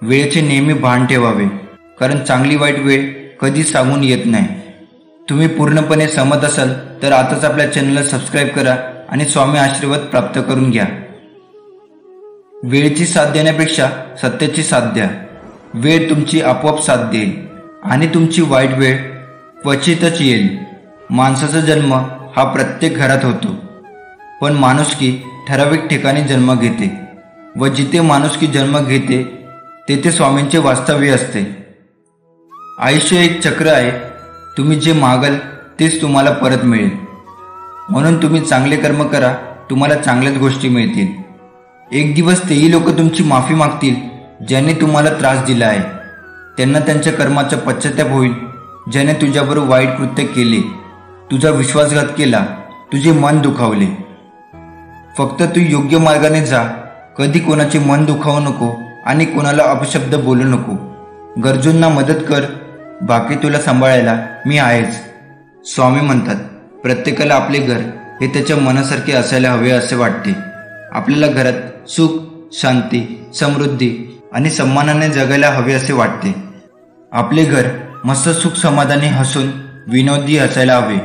वेळेचे नेहमी भान ठेवावे, कारण चांगली वाईट वेळ कधी सांगून येत नाही। तुम्ही पूर्णपणे सहमत असाल तर आताच आपल्या चॅनलला सबस्क्राईब करा आणि स्वामी आशीर्वाद प्राप्त करून घ्या। वेळेची साथ देण्यापेक्षा सत्याची साथ द्या। वेळ तुमची आपोआप साथ देईल आणि तुमची वाईट वेळ क्वचितच येईल। माणसाचा जन्म हा प्रत्येक घरात होतो, पण माणुसकी ठराविक ठिकाणी जन्म घेते व जिथे माणुसकी जन्म घेते तेथे स्वामींचे वास्तव्य असते। आयुष्य एक चक्र आहे। तुम्ही जे मागाल तेच तुम्हाला परत मिळेल। म्हणून तुम्ही चांगले कर्म करा, तुम्हाला चांगल्याच गोष्टी मिळतील। एक दिवस तेही लोक तुमची माफी मागतील ज्याने तुम्हाला त्रास दिला आहे। त्यांना त्यांच्या कर्माचा पश्चाताप होईल। ज्याने तुझ्याबरोबर वाईट कृत्य केले, तुझा विश्वासघात केला, तुझे मन दुखावले। फक्त तू योग्य मार्गाने जा। कधी कोणाचे मन दुखावू नको आणि कोणाला अपशब्द बोलू नको। गरजूंना मदत कर, बाकी तुला सांभाळायला मी आहेच। स्वामी म्हणतात, प्रत्येकाला आपले घर हे त्याच्या मनासारखे असायला हवे असे वाटते। आपल्याला घरात सुख, शांती, समृद्धी आणि सन्मानाने जगायला हवे असे वाटते। आपले घर मस्त सुख समाधानी हसून विनोदी असायला हवे।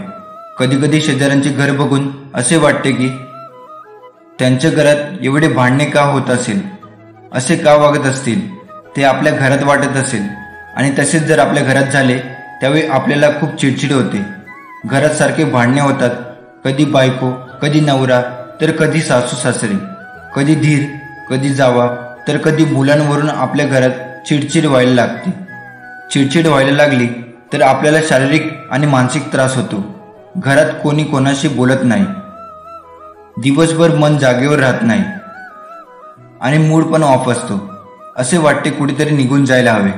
कधी कधी शेजाऱ्यांचे घर बघून असे वाटते की त्यांच्या घरात एवढे भांडणे का होत असेल, असे का वागत असतील, ते आपल्या घरात वाटत असेल। आणि तसेच जर आपल्या घरात झाले त्यावेळी आपल्याला खूप चिडचिड होते। घरात सारखे भांडणे होतात, कधी बायको, कधी नवरा, तर कधी सासू सासरे, कधी धीर, कधी जावा, तर कधी मुलांवरून आपल्या घरात चिडचिड व्हायला लागते। चिडचिड व्हायला लागली तर आपल्याला शारीरिक आणि मानसिक त्रास होतो। घरात कोणी कोणाशी बोलत नाही, दिवसभर मन जागेवर राहत नाही आणि मूड पण ऑफ असतो। असे वाटते कुठेतरी निघून जायला हवे।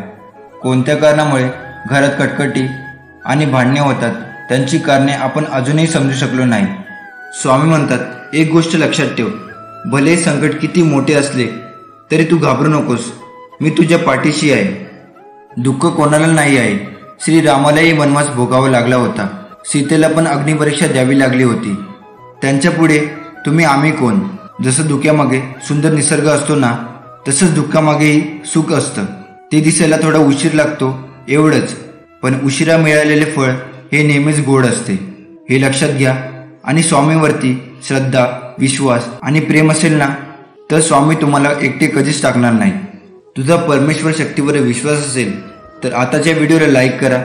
कोणत्या कारणामुळे घरात कटकटी आणि भांडणे होतात त्यांची कारणे आपण अजूनही समजू शकलो नाही। स्वामी म्हणतात, एक गोष्ट लक्षात ठेव, भले संकट किती मोठे असले तरी तू घाबरू नकोस। मी तुझ्या पाठीशी आहे। दुःख कोणाला नाही आहे। श्रीरामालाही वनवास भोगावा लागला होता। सीतेला पण अग्निपरीक्षा द्यावी लागली होती। त्यांच्या पुढे तुम्ही आम्ही कोण? जसं धुक्यामागे सुंदर निसर्ग असतो ना, तसंच दुःखामागेही सुख असतं। ते दिसायला थोडा उशीर लागतो एवढंच, पण उशिरा मिळालेले फळ हे नेहमीच गोड असते, हे लक्षात घ्या. आणि स्वामीवरती श्रद्धा, विश्वास आणि प्रेम असेल ना, तर स्वामी तुम्हाला एकटे कधीच टाकणार नाही. तुझा परमेश्वर शक्तीवर विश्वास असेल तर आताच्या व्हिडिओला लाईक करा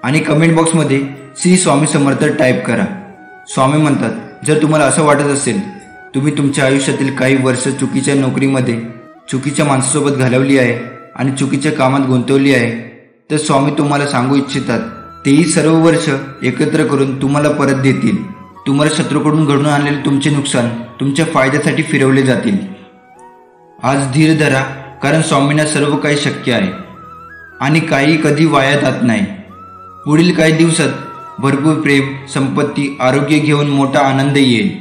आणि कमेंट बॉक्समध्ये श्री स्वामी समर्थ टाईप करा. स्वामी म्हणतात, जर तुम्हाला असं वाटत असेल तुम्ही तुमच्या आयुष्यातील काही वर्ष चुकीच्या नोकरीमध्ये चुकीच्या माणसासोबत घालवली आहे आणि चुकीच्या कामात गुंतवली आहे, तर स्वामी तुम्हाला सांगू इच्छितात तेही सर्व वर्ष एकत्र करून तुम्हाला परत देतील. तुम्हाला शत्रूकडून घडून आणलेले तुमचे नुकसान तुमच्या फायद्यासाठी फिरवले जातील. आज धीर धरा, कारण स्वामींना सर्व काही शक्य आहे आणि काही कधी वाया जात नाही. पुढील काही दिवसात भरपूर प्रेम, संपत्ती, आरोग्य घेऊन मोठा आनंद येईल.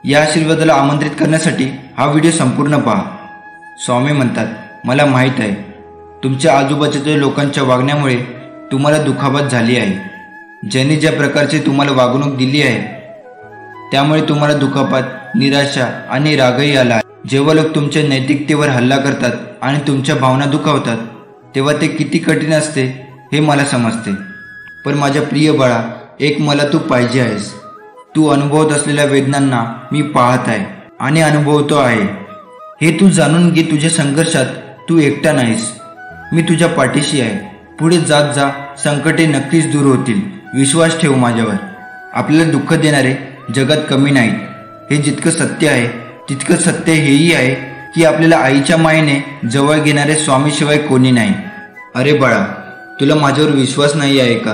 या आशीर्वादाला आमंत्रित करण्यासाठी हा व्हिडिओ संपूर्ण पहा. स्वामी म्हणतात, मला माहीत आहे तुमच्या आजूबाजूच्या लोकांच्या वागण्यामुळे तुम्हाला दुखापत झाली आहे. ज्यांनी ज्या प्रकारची तुम्हाला वागणूक दिली आहे त्यामुळे तुम्हाला दुखापत, निराशा आणि रागही आला आहे. जेव्हा लोक तुमच्या नैतिकतेवर हल्ला करतात आणि तुमच्या भावना दुखावतात तेव्हा ते किती कठीण असते हे मला समजते. पण माझ्या प्रिय बाळा, एक मला तू पाहिजे आहेस. तू अनुभवत असलेल्या वेदनांना मी पाहत आहे आणि अनुभवतो आहे. हे तू जाणून घे, तुझ्या संघर्षात तू एकटा नाहीस. मी तुझ्या पाठीशी आहे. पुढे जात जा, संकटे नक्कीच दूर होतील. विश्वास ठेव माझ्यावर. आपल्याला दुःख देणारे जगात कमी नाहीत. हे जितकं सत्य आहे तितकं सत्य हेही आहे की आपल्याला आईच्या मायेने जवळ घेणारे स्वामीशिवाय कोणी नाही. अरे बाळा, तुला माझ्यावर विश्वास नाही आहे का?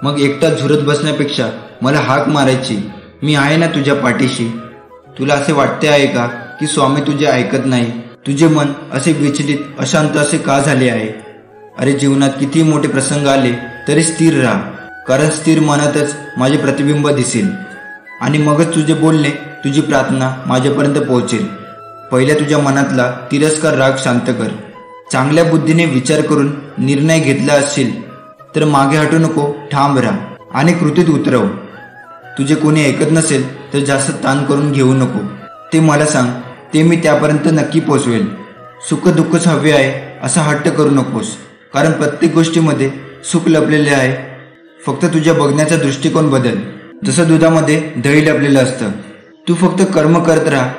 मग एकटा झुरत बसण्यापेक्षा मला हाक मारायची. मी आहे ना तुझ्या पाठीशी. तुला असे वाटते आहे का की स्वामी तुझे ऐकत नाही? तुझे मन असे विचलित, अशांत असे का झाले आहे? अरे, जीवनात किती मोठे प्रसंग आले तरी स्थिर राहा, कारण स्थिर मनातच माझे प्रतिबिंब दिसेल आणि मगच तुझे बोलणे, तुझी प्रार्थना माझ्यापर्यंत पोहोचेल. पहिल्या तुझ्या मनातला तिरस्कार, राग शांत कर. चांगल्या बुद्धीने विचार करून निर्णय घेतला असेल तर मागे हटू नको, ठाम राहा आणि कृतीत उतरव. तुझे कोणी ऐकत नसेल तर जास्त ताण करून घेऊ नको. ते मला सांग, ते मी त्यापर्यंत नक्की पोचवेल. सुख दुःखच हवे आहे असा हट्ट करू नकोस, कारण प्रत्येक गोष्टीमध्ये सुख लपलेले आहे. फक्त तुझ्या बघण्याचा दृष्टिकोन बदल. जसं दुधामध्ये दही लपलेलं असतं. तू फक्त कर्म करत राहा,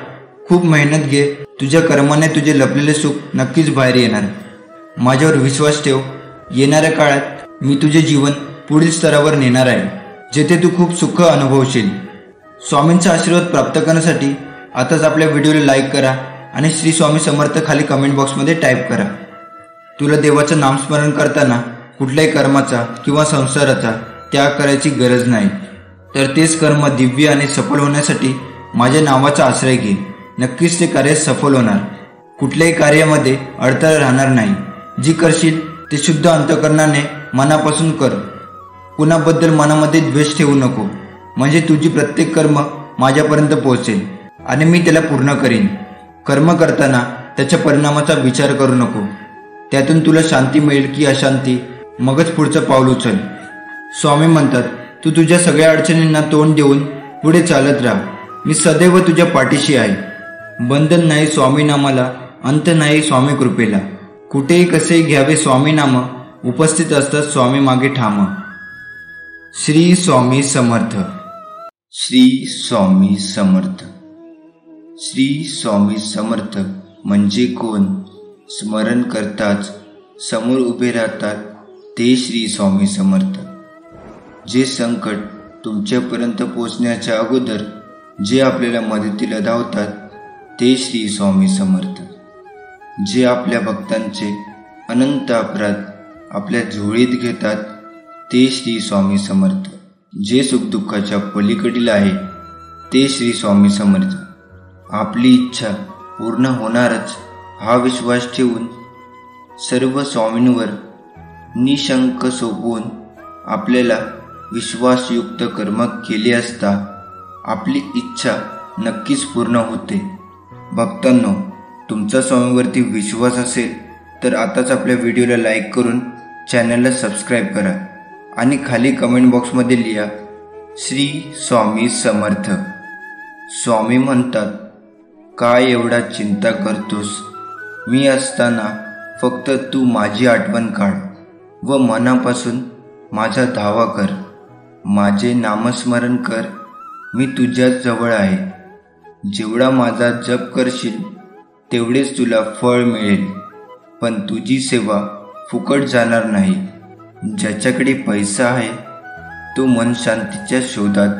खूप मेहनत घे. तुझ्या कर्माने तुझे लपलेले सुख नक्कीच बाहेर येणार. माझ्यावर विश्वास ठेव. येणाऱ्या काळात मी तुझे जीवन पुढील स्तरावर नेणार आहे, जेथे तू खूप सुख अनुभवशील. स्वामींचा आशीर्वाद प्राप्त करण्यासाठी आताच आपल्या व्हिडिओला लाईक करा आणि श्री स्वामी समर्थ खाली कमेंट बॉक्समध्ये टाईप करा. तुला देवाचं नामस्मरण करताना कुठल्याही कर्माचा किंवा संसाराचा त्याग करायची गरज नाही. तर तेच कर्म दिव्य आणि सफल होण्यासाठी माझ्या नावाचा आश्रय घे. नक्कीच ते कार्य सफल होणार. कुठल्याही कार्यामध्ये अडथळा राहणार नाही. जी करशील ते शुद्ध अंतःकरणाने मनापासून कर. कुणाबद्दल मनामध्ये द्वेष ठेवू नको, म्हणजे तुझी प्रत्येक कर्म माझ्यापर्यंत पोहोचेल आणि मी त्याला पूर्ण करीन. कर्म करताना त्याच्या परिणामाचा विचार करू नको. त्यातून तुला शांती मिळेल की अशांती, मगच पुढचं पाऊल उचल. स्वामी म्हणतात, तू तुझ्या सगळ्या अडचणींना तोंड देऊन पुढे चालत राहा. मी सदैव तुझ्या पाठीशी आहे. बंधन नाही स्वामी नामाला, अंत नाही स्वामी कृपेला. कुठेही कसेही घ्यावे स्वामी नाम, उपस्थित असतात स्वामी मागे ठाम. श्री स्वामी समर्थ. श्री स्वामी समर्थ. श्री स्वामी समर्थ म्हणजे कोण? स्मरण करताच समोर उभे राहतात ते श्री स्वामी समर्थ. जे संकट तुमच्यापर्यंत पोचण्याच्या अगोदर जे आपल्याला मदतीला धावतात ते श्री स्वामी समर्थ. जे आपल्या भक्तांचे अनंत अपराध आपल्या झोळीत घेतात ते श्री स्वामी समर्थ. जे सुखदुःखाच्या पलीकडील आहे ते श्री स्वामी समर्थ. आपली इच्छा पूर्ण होणारच हा विश्वास ठेवून सर्व स्वामींवर निशंक सोपवून आपल्याला विश्वासयुक्त कर्म केले असता आपली इच्छा नक्कीच पूर्ण होते. भक्तांनो, तुमचा स्वामीवरती विश्वास असेल तर आताच आपल्या व्हिडिओला लाईक करून चॅनलला सबस्क्राईब करा आणि खाली कमेंट बॉक्समध्ये लिहा श्री स्वामी समर्थ. स्वामी म्हणतात, काय एवढा चिंता करतोस? मी असताना फक्त तू माझी आठवण काढ व मनापासून माझा धावा कर, माझे नामस्मरण कर, मी तुझ्या जवळ आहे. जेवढा माझा जप करशील तेवढेच तुला फळ मिळेल. पण तुझी सेवा फुकट जाणार नाही. ज्याच्याकडे पैसा आहे तो मन शांतीच्या शोधात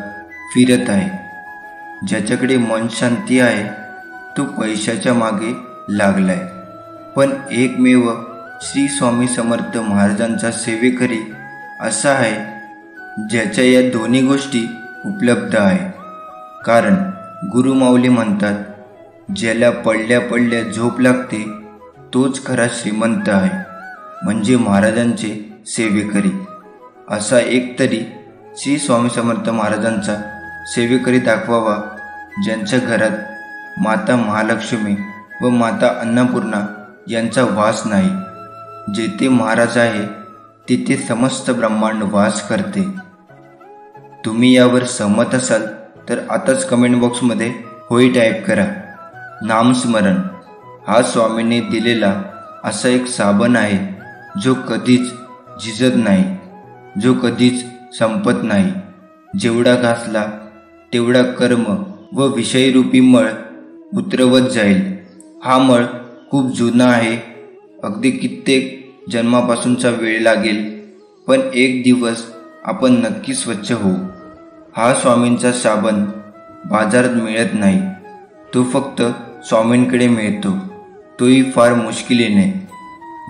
फिरत आहे. ज्याच्याकडे मन शांती आहे तो पैशाच्या मागे लागलाय. पण एकमेव श्री स्वामी समर्थ महाराजांचा सेवेकरी असा आहे ज्याच्या या दोन्ही गोष्टी उपलब्ध आहे. कारण गुरुमाऊली म्हणतात, ज्याला पडल्या पडल्या झोप लागते तोच खरा श्रीमंत आहे, म्हणजे महाराजांचे सेवेकरी. असा एक तरी श्री स्वामी समर्थ महाराजांचा सेवेकरी दाखवावा, ज्यांच्या घरात माता महालक्ष्मी व माता अन्नपूर्णा यांचा वास नाही. जेथे महाराज आहे तिथे समस्त ब्रह्मांड वास करते. तुम्ही यावर सहमत असाल तर आताच कमेंट बॉक्समध्ये होय टाईप करा. नामस्मरण हा स्वामींनी दिलेला असा एक साबण आहे जो कधीच झिजत नाही, जो कधीच संपत नाही. जेवढा घासला तेवढा कर्म व विषयरूपी मळ उतरवत जाईल. हा मळ खूप जुना आहे, अगदी कित्येक जन्मापासूनचा वेळ लागेल, पण एक दिवस आपण नक्की स्वच्छ होऊ. हा स्वामींचा साबण बाजारात मिळत नाही, तो फक्त स्वामींकडे मिळतो, तोही फार मुश्किलीने.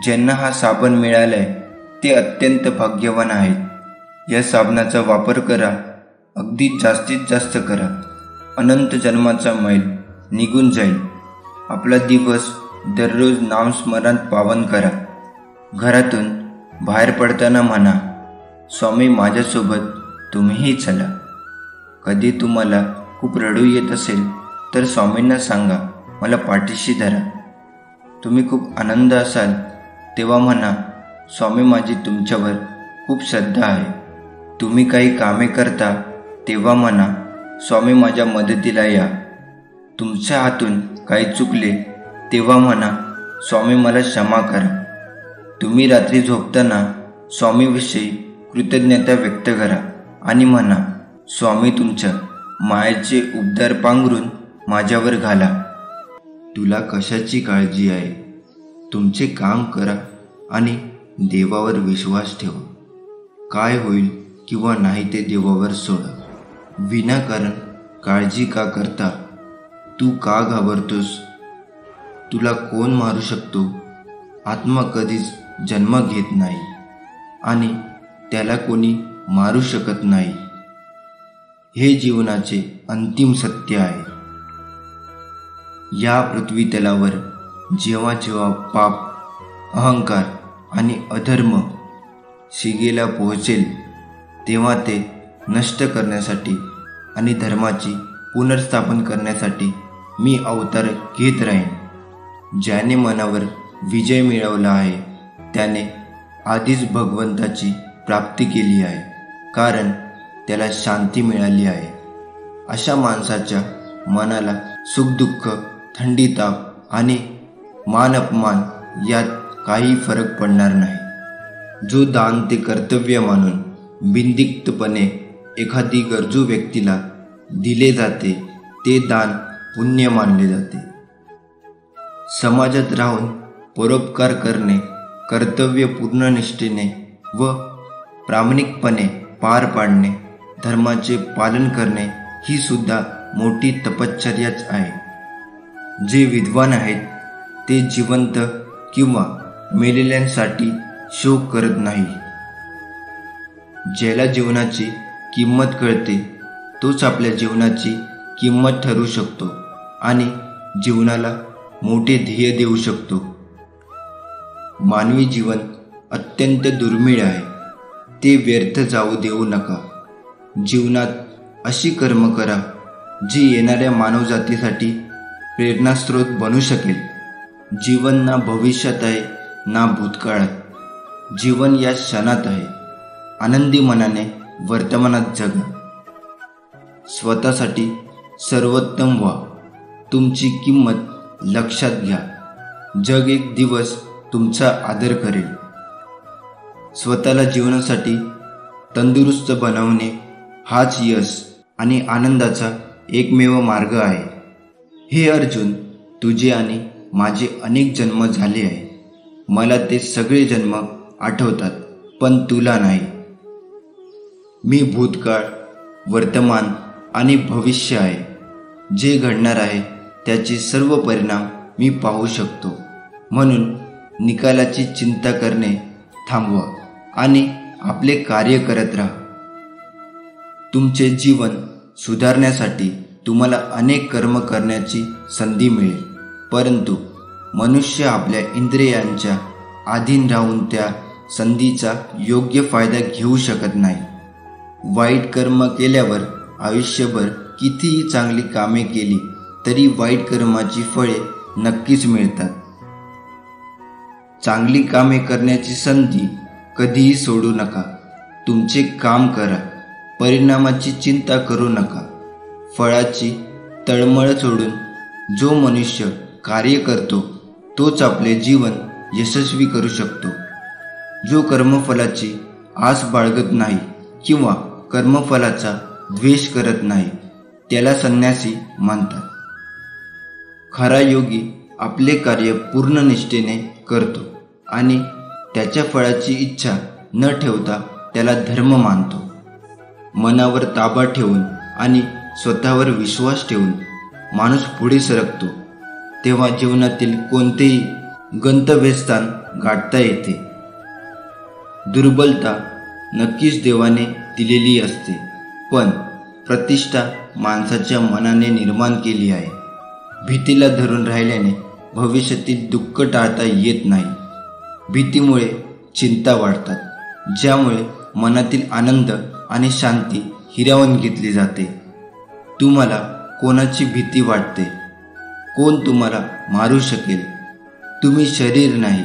ज्यांना हा साबण मिळालाय ते अत्यंत भाग्यवान आहेत. या साबणाचा वापर करा, अगदी जास्तीत जास्त करा. अनंत जन्माचा मैल निघून जाईल. आपला दिवस दररोज नामस्मरणात पावन करा. घरातून बाहेर पडताना म्हणा, स्वामी माझ्यासोबत तुम्हीही चला. कधी तुम्हाला खूप रडू येत असेल तर स्वामींना सांगा, मला पाठीशी धरा. तुम्ही खूप आनंद असाल तेव्हा म्हणा, स्वामी माझी तुमच्यावर खूप श्रद्धा आहे. तुम्ही काही कामे करता तेव्हा म्हणा, स्वामी माझ्या मदतीला या. तुमच्या हातून काही चुकले तेव्हा म्हणा, स्वामी मला क्षमा करा. तुम्ही रात्री झोपताना स्वामीविषयी कृतज्ञता व्यक्त करा आणि म्हणा, स्वामी तुमच्या मायेचे उबदार पांघरून माझ्यावर घाला. तुला कशाची काळजी आहे? तुमचे काम करा आणि देवावर विश्वास ठेवा. काय होईल किंवा नाही ते देवावर सोडा. विनाकारण काळजी का करता? तू का घाबरतोस? तुला कोण मारू शकतो? आत्मा कधीच जन्म घेत नाही आणि त्याला कोणी मारू शकत नाही. हे जीवनाचे अंतिम सत्य आहे. या पृथ्वी तलावर जेव्हा जेव्हा पाप, अहंकार आणि अधर्म शिगेला पोहोचेल तेव्हा ते नष्ट करण्यासाठी आणि धर्माची पुनर्स्थापन करण्यासाठी मी अवतार घेत राहीन. ज्याने मनावर विजय मिळवला आहे त्याने आधीच भगवंताची प्राप्ती केली आहे, कारण त्याला शांती मिळाली आहे. अशा माणसाच्या मनाला सुखदुःख, थंडी, ताप आणि मान अपमान यात काही फरक पडणार नाही. जो दान ते कर्तव्य मानून बिनदिक्तपणे एखादी गरजू व्यक्तीला दिले जाते ते दान पुण्य मानले जाते. समाजात राहून परोपकार करणे, कर्तव्य पूर्ण निष्ठेने व प्रामाणिकपणे पार पाडणे, धर्माचे पालन करणे ही सुद्धा मोठी तपश्चर्याच आहे. जे विद्वान आहेत ते जिवंत किंवा मेलेल्यांसाठी शोक करत नाही. ज्याला जीवनाची किंमत कळते तोच आपल्या जीवनाची किंमत ठरवू शकतो आणि जीवनाला मोठे ध्येय देऊ शकतो. मानवी जीवन अत्यंत दुर्मिळ आहे, ते व्यर्थ जाऊ देऊ नका. जीवनात अशी कर्म करा जी येणाऱ्या मानवजातीसाठी प्रेरणास्रोत बनू शकेल. जीवन ना भविष्यात आहे ना भूतकाळात. जीवन या क्षणात आहे. आनंदी मनाने वर्तमानात जगा. स्वतःसाठी सर्वोत्तम व्हा. तुमची किंमत लक्षात घ्या. जग एक दिवस तुमचा आदर करेल. स्वतःला जीवनासाठी तंदुरुस्त बनवणे हाच यश आणि आनंदाचा एकमेव मार्ग आहे. हे अर्जुन, तुझे आणि माझे अनेक जन्म झाले आहे. मला ते सगळे जन्म आठवतात, पण तुला नाही. मी भूतकाळ, वर्तमान आणि भविष्य आहे. जे घडणार आहे त्याचे सर्व परिणाम मी पाहू शकतो. म्हणून निकालाची चिंता करणे थांबवा आणि आपले कार्य करत राहा. तुमचे जीवन सुधारण्यासाठी तुम्हाला अनेक कर्म करण्याची संधी मिळेल, परंतु मनुष्य आपल्या इंद्रियांच्या अधीन राहून त्या संधीचा योग्य फायदा घेऊ शकत नाही. वाईट कर्म केल्यावर आयुष्यभर कितीही चांगली कामे केली तरी वाईट कर्माची फळे नक्कीच मिळतात. चांगली कामे करण्याची संधी कधीही सोडू नका. तुमचे काम करा, परिणामाची चिंता करू नका. फळाची तळमळ सोडून जो मनुष्य कार्य करतो तोच आपले जीवन यशस्वी करू शकतो. जो कर्मफलाची आस बाळगत नाही किंवा कर्मफलाचा द्वेष करत नाही त्याला संन्यासी म्हणतात. खरा योगी आपले कार्य पूर्ण निष्ठेने करतो आणि त्याच्या फळाची इच्छा न ठेवता त्याला धर्म मानतो. मनावर ताबा ठेवून आणि स्वतःवर विश्वास ठेवून माणूस पुढे सरकतो तेव्हा जीवनातील कोणतेही गंतव्यस्थान गाठता येते. दुर्बलता नक्कीच देवाने दिलेली असते, पण प्रतिष्ठा माणसाच्या मनाने निर्माण केली आहे. भीतीला धरून राहिल्याने भविष्यातील दुःख टाळता येत नाही. भीतीमुळे चिंता वाढतात, ज्यामुळे मनातील आनंद आणि शांती हिरावून घेतली जाते. तुम्हाला कोणाची भीती वाटते? कोण तुम्हाला मारू शकेल? तुम्ही शरीर नाही.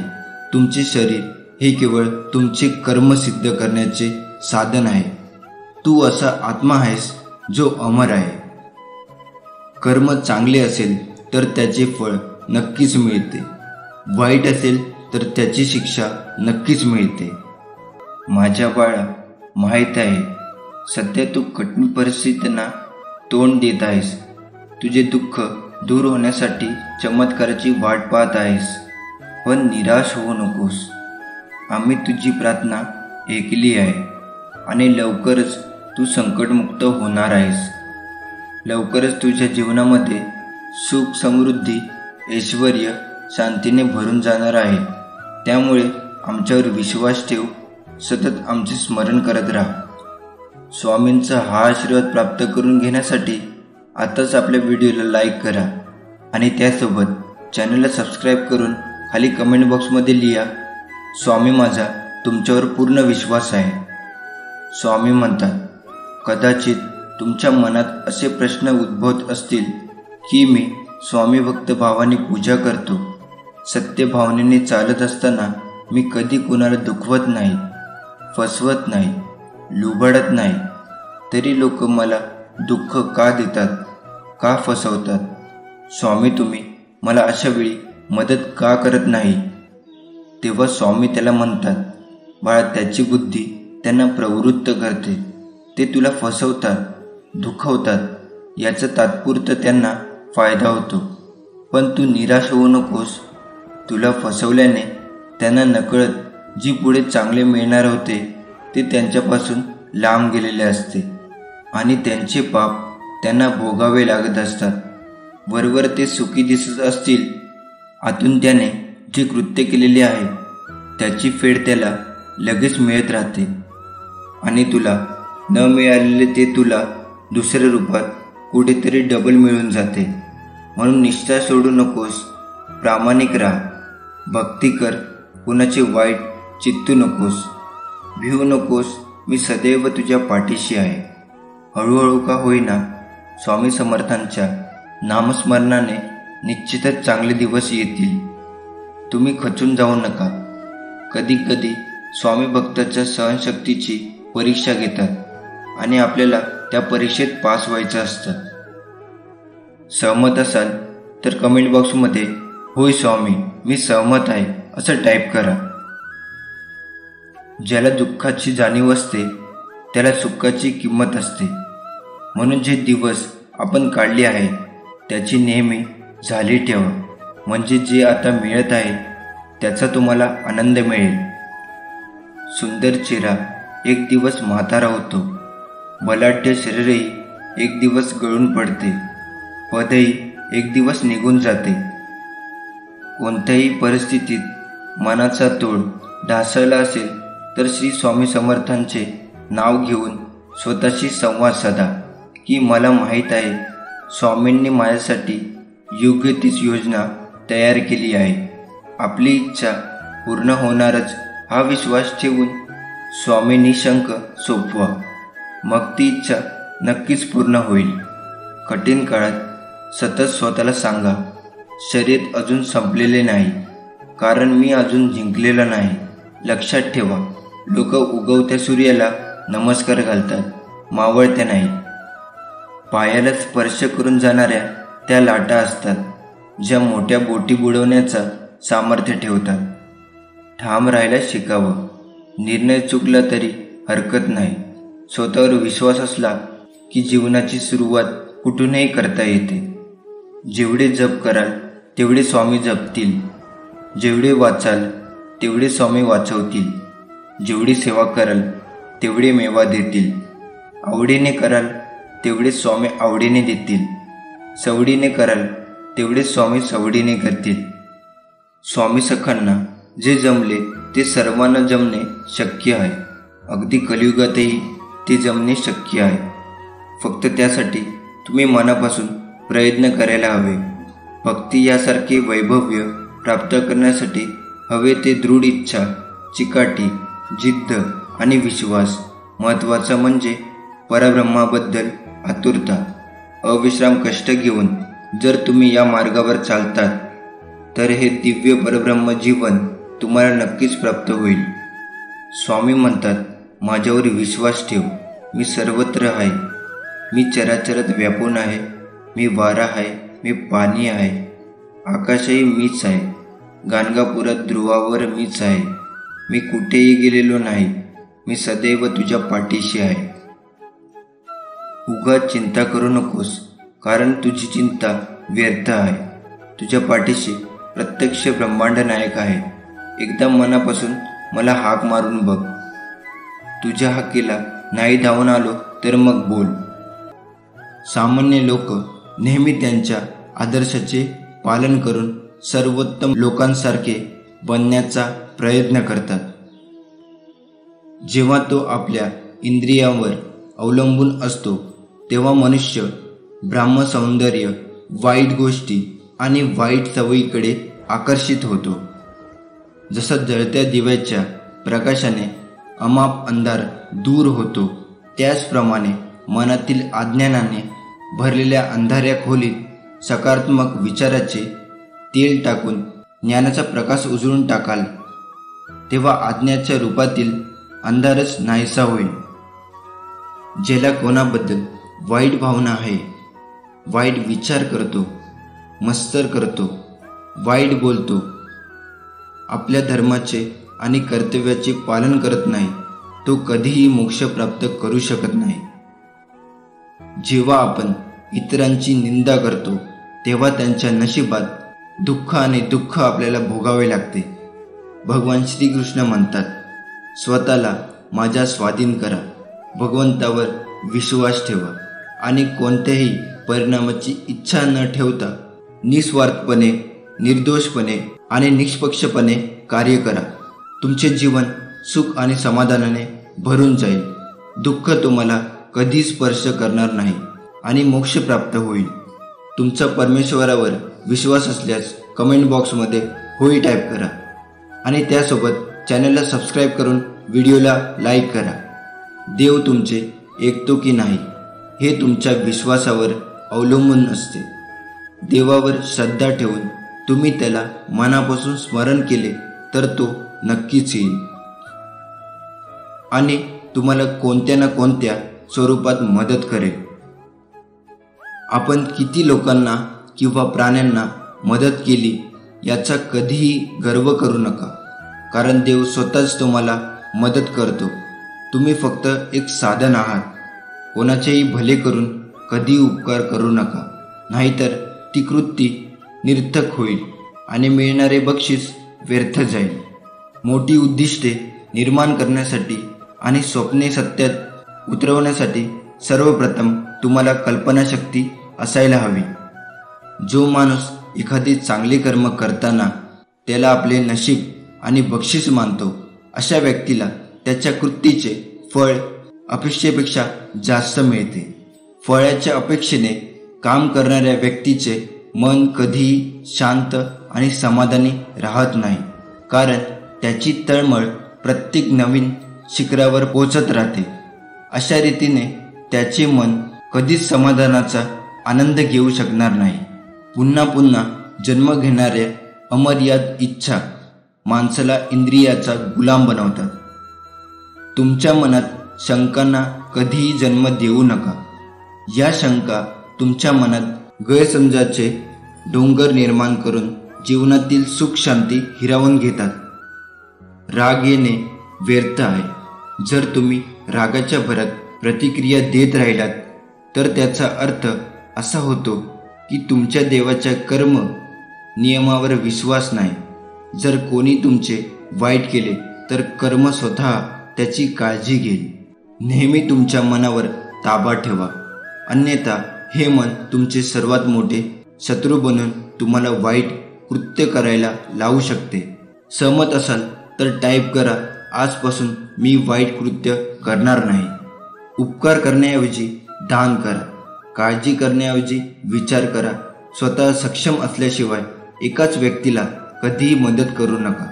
तुमचे शरीर हे केवळ तुमचे कर्म सिद्ध करण्याचे साधन आहे. तू असा आत्मा आहेस जो अमर आहे. कर्म चांगले असेल तर त्याचे फळ नक्कीच मिळते, वाईट असेल तर त्याची शिक्षा नक्कीच मिळते. माझ्या बाळा, माहीत आहे सध्या तू कठीण परिस्थितींना तोंड देत आहेस. तुझे दुःख दूर होण्यासाठी चमत्काराची वाट पाहत आहेस, पण निराश होऊ नकोस. आम्ही तुझी प्रार्थना ऐकली आहे आणि लवकरच तू संकटमुक्त होणार आहेस. लवकरच तुझ्या जीवनामध्ये सुख, समृद्धी, ऐश्वर, शांतीने भरून जाणार आहे. त्यामुळे आमच्यावर विश्वास ठेव. सतत आमचे स्मरण करत राहा. स्वामींचा हा आशीर्वाद प्राप्त करून घेण्यासाठी आताच आपल्या व्हिडिओला लाईक करा आणि त्यासोबत चॅनलला सबस्क्राईब करून खाली कमेंट बॉक्समध्ये लिहा, स्वामी माझा तुमच्यावर पूर्ण विश्वास आहे. स्वामी म्हणतात, कदाचित तुमच्या मनात असे प्रश्न उद्भवत असतील की मी स्वामी भक्त भावाने पूजा करतो, सत्य भावनेने चालत असताना मी कधी कुणाला दुखवत नाही, फसवत नाही, लुबाडत नाही, तरी लोक मला दुःख का देतात, का फसवतात? स्वामी तुम्ही मला अशा वेळी मदत का करत नाही? तेव्हा स्वामी त्याला म्हणतात, बाळा, त्याची बुद्धी त्यांना प्रवृत्त करते. ते तुला फसवतात, दुखवतात, याचा तात्पुरता त्यांना फायदा होतो. पण तू निराश होऊ नकोस. तुला फसवल्याने त्यांना नकळत जी पुढे चांगले मिळणार होते ते त्यांच्यापासून लांब गेलेले असते आणि त्यांचे पाप त्यांना भोगावे लागत असतात. वरवर ते सुखी दिसत असतील, आतून त्याने जे कृत्य केलेले आहे त्याची फेड त्याला लगेच मिळत राहते आणि तुला न मिळालेले ते तुला दुसऱ्या रूपात कुठेतरी डबल मिळून जाते. म्हणून निष्ठा सोडू नकोस, प्रामाणिक राहा, भक्ती कर, कुणाचे वाईट चित्तू नकोस, भिवू नकोस. मी सदैव तुझ्या पाठीशी आहे. हळूहळू का होईना स्वामी समर्थांच्या नामस्मरणाने निश्चितच चांगले दिवस येतील. तुम्ही खचून जाऊ नका. कधी कधी स्वामी भक्ताच्या सहनशक्तीची परीक्षा घेतात आणि आपल्याला त्या परीक्षेत पास व्हायचं असतं. सहमत असाल तर कमेंट बॉक्समध्ये होय स्वामी, मी सहमत आहे असं टाईप करा. ज्याला दुःखाची जाणीव असते त्याला सुखाची किंमत असते. म्हणून जे दिवस आपण काढले आहे त्याची नेहमी झाली ठेवा, म्हणजे जे आता मिळत आहे त्याचा तुम्हाला आनंद मिळेल. सुंदर चेहरा एक दिवस म्हातारा होतो, बलाढ्य शरीरही एक दिवस गळून पडते, पदही एक दिवस निघून जाते. कोणत्याही परिस्थितीत मनाचा तोड ढासळला असेल तर श्री स्वामी समर्थांचे नाव घेऊन स्वतःशी संवाद साधा की मला माहीत आहे स्वामींनी माझ्यासाठी योग्य तीच योजना तयार केली आहे. आपली इच्छा पूर्ण होणारच हा विश्वास ठेवून स्वामी निशंक सोपवा, मग ती इच्छा नक्कीच पूर्ण होईल. कठीण काळात सतत स्वतःला सांगा, शर्यत अजून संपलेले नाही, कारण मी अजून जिंकलेला नाही. लक्षात ठेवा, लोक उगवत्या सूर्याला नमस्कार घालतात, मावळत्या नाही. पायाला स्पर्श करून जाणाऱ्या त्या लाटा असतात ज्या मोठ्या बोटी बुडवण्याचा सामर्थ्य ठेवतात. ठाम राहायला शिकावं. निर्णय चुकला तरी हरकत नाही. स्वतःवर विश्वास असला की जीवनाची सुरुवात कुठूनही करता येते. जेवढे जप कराल तेवढे स्वामी जपतील, जेवढे वाचाल तेवढे स्वामी वाचवतील, जेवढी सेवा कराल तेवढे मेवा देतील, आवडीने कराल तेवढे स्वामी आवडीने देतील, सवडीने कराल तेवढे स्वामी सवडीने करतील. स्वामी सखांना जे जमले ते सर्वांना जमणे शक्य आहे. अगदी कलियुगातही ते जमणे शक्य आहे. फक्त त्यासाठी तुम्ही मनापासून प्रयत्न करायला हवे. भक्ती यासारखे वैभव्य प्राप्त करण्यासाठी हवे ते दृढ इच्छा, चिकाटी, जिद्द आणि विश्वास. महत्त्वाचा म्हणजे परब्रह्माबद्दल आतुरता. अविश्राम कष्ट घेऊन जर तुम्ही या मार्गावर चालतात तर हे दिव्य परब्रह्म जीवन तुम्हाला नक्कीच प्राप्त होईल. स्वामी म्हणतात, माझ्यावर विश्वास ठेव, मी सर्वत्र आहे, मी चराचरात व्यापून आहे, मी वारा आहे, मी पाणी आहे, आकाशही मीच आहे, गाणगापुरात ध्रुवावर मीच आहे, मी कुठेही गेलेलो नाही, मी सदैव तुझ्या पाठीशी आहे. उगाच चिंता करू नकोस, कारण तुझी चिंता व्यर्थ आहे. तुझ्या पाठीशी प्रत्यक्ष ब्रह्मांड नायक आहे. एकदा मनापासून मला हाक मारून बघ. तुझ्या हाकेला नाही धावून आलो तर मग बोल. सामान्य लोक नेहमी त्यांच्या आदर्शाचे पालन करून सर्वोत्तम लोकांसारखे बनण्याचा प्रयत्न करतात. जेव्हा तो आपल्या इंद्रियांवर अवलंबून असतो तेव्हा मनुष्य ब्रह्मसौंदर्य, वाईट गोष्टी आणि वाईट सवयीकडे आकर्षित होतो. जसा जळत्या दिव्याच्या प्रकाशाने अमाप अंधार दूर होतो, त्याचप्रमाणे मनातील अज्ञानाने भरलेल्या अंधाऱ्या खोलीत सकारात्मक विचाराचे तेल टाकून ज्ञानाचा प्रकाश उजळून टाकाल, तेव्हा अज्ञाच्या रूपातील अंधारच नाहीसा होईल. ज्याला कोणाबद्दल वाईट भावना आहे, वाईट विचार करतो, मत्सर करतो, वाईट बोलतो, आपल्या धर्माचे आणि कर्तव्याचे पालन करत नाही, तो कधीही मोक्ष प्राप्त करू शकत नाही. जेव्हा आपण इतरांची निंदा करतो तेव्हा त्यांच्या नशिबात दुःख आणि दुःख आपल्याला भोगावे लागते. भगवान श्रीकृष्ण म्हणतात, स्वतःला माझ्या स्वाधीन करा, भगवंतावर विश्वास ठेवा आणि कोणत्याही परिणामाची इच्छा न ठेवता निस्वार्थपणे, निर्दोषपणे आणि निष्पक्षपणे कार्य करा. तुमचे जीवन सुख आणि समाधानाने भरून जाईल. दुःख तुम्हाला कधी स्पर्श करणार नाही आणि मोक्ष प्राप्त होईल. तुमचा परमेश्वरावर विश्वास असल्यास कमेंट बॉक्समध्ये होय टाईप करा आणि त्यासोबत चॅनलला सबस्क्राईब करून व्हिडिओला लाईक करा. देव तुमचे ऐकतो की नाही हे तुमच्या विश्वासावर अवलंबून असते. देवावर श्रद्धा ठेवून तुम्ही त्याला मनापासून स्मरण केले तर तो नक्कीच येईल आणि तुम्हाला कोणत्या ना कोणत्या स्वरूपात मदत करेल. आपण किती लोकांना किंवा प्राण्यांना मदत केली याचा कधीही गर्व करू नका, कारण देव स्वतःच तुम्हाला मदत करतो. तुम्ही फक्त एक साधन आहात. कोणाचेही भले करून कधी उपकार करू नका, नाहीतर ती कृती निरर्थक होईल आणि मिळणारे बक्षीस व्यर्थ जाईल. मोठी उद्दिष्टे निर्माण करण्यासाठी आणि स्वप्ने सत्यात उतरवण्यासाठी सर्वप्रथम तुम्हाला कल्पनाशक्ती असायला हवी. जो माणूस एखादी चांगली कर्म करताना त्याला आपले नशीब आणि बक्षीस मानतो, अशा व्यक्तीला त्याच्या कृतीचे फळ अपेक्षेपेक्षा जास्त मिळते. फळाच्या अपेक्षेने काम करणाऱ्या व्यक्तीचे मन कधीही शांत आणि समाधानी राहत नाही, कारण त्याची तळमळ प्रत्येक नवीन शिखरावर पोचत राहते. अशा रीतीने त्याचे मन कधीच समाधानाचा आनंद घेऊ शकणार नाही. पुन्हा पुन्हा जन्म घेणाऱ्या अमर्याद इच्छा माणसाला इंद्रियाचा गुलाम बनवतात. तुमच्या मनात शंकांना कधीही जन्म देऊ नका. या शंका तुमच्या मनात गैरसमजाचे डोंगर निर्माण करून जीवनातील सुख शांती हिरावून घेतात. राग येणे व्यर्थ आहे. जर तुम्ही रागाच्या भरात प्रतिक्रिया देत राहिलात तर त्याचा अर्थ असा होतो की तुमच्या देवाच्या कर्म नियमावर विश्वास नाही. जर कोणी तुमचे वाईट केले तर कर्म स्वतः त्याची काळजी घेईल. नेहमी तुमच्या मनावर ताबा ठेवा, अन्यथा हे मन तुमचे सर्वात मोठे शत्रू बनून तुम्हाला वाईट कृत्य करायला लावू शकते. सहमत असाल तर टाईप करा, आजपासून मी वाईट कृत्य करणार नाही. उपकार करण्याऐवजी दान करा. काळजी करण्याऐवजी विचार करा. स्वतः सक्षम असल्याशिवाय एकाच व्यक्तीला कधीही मदत करू नका.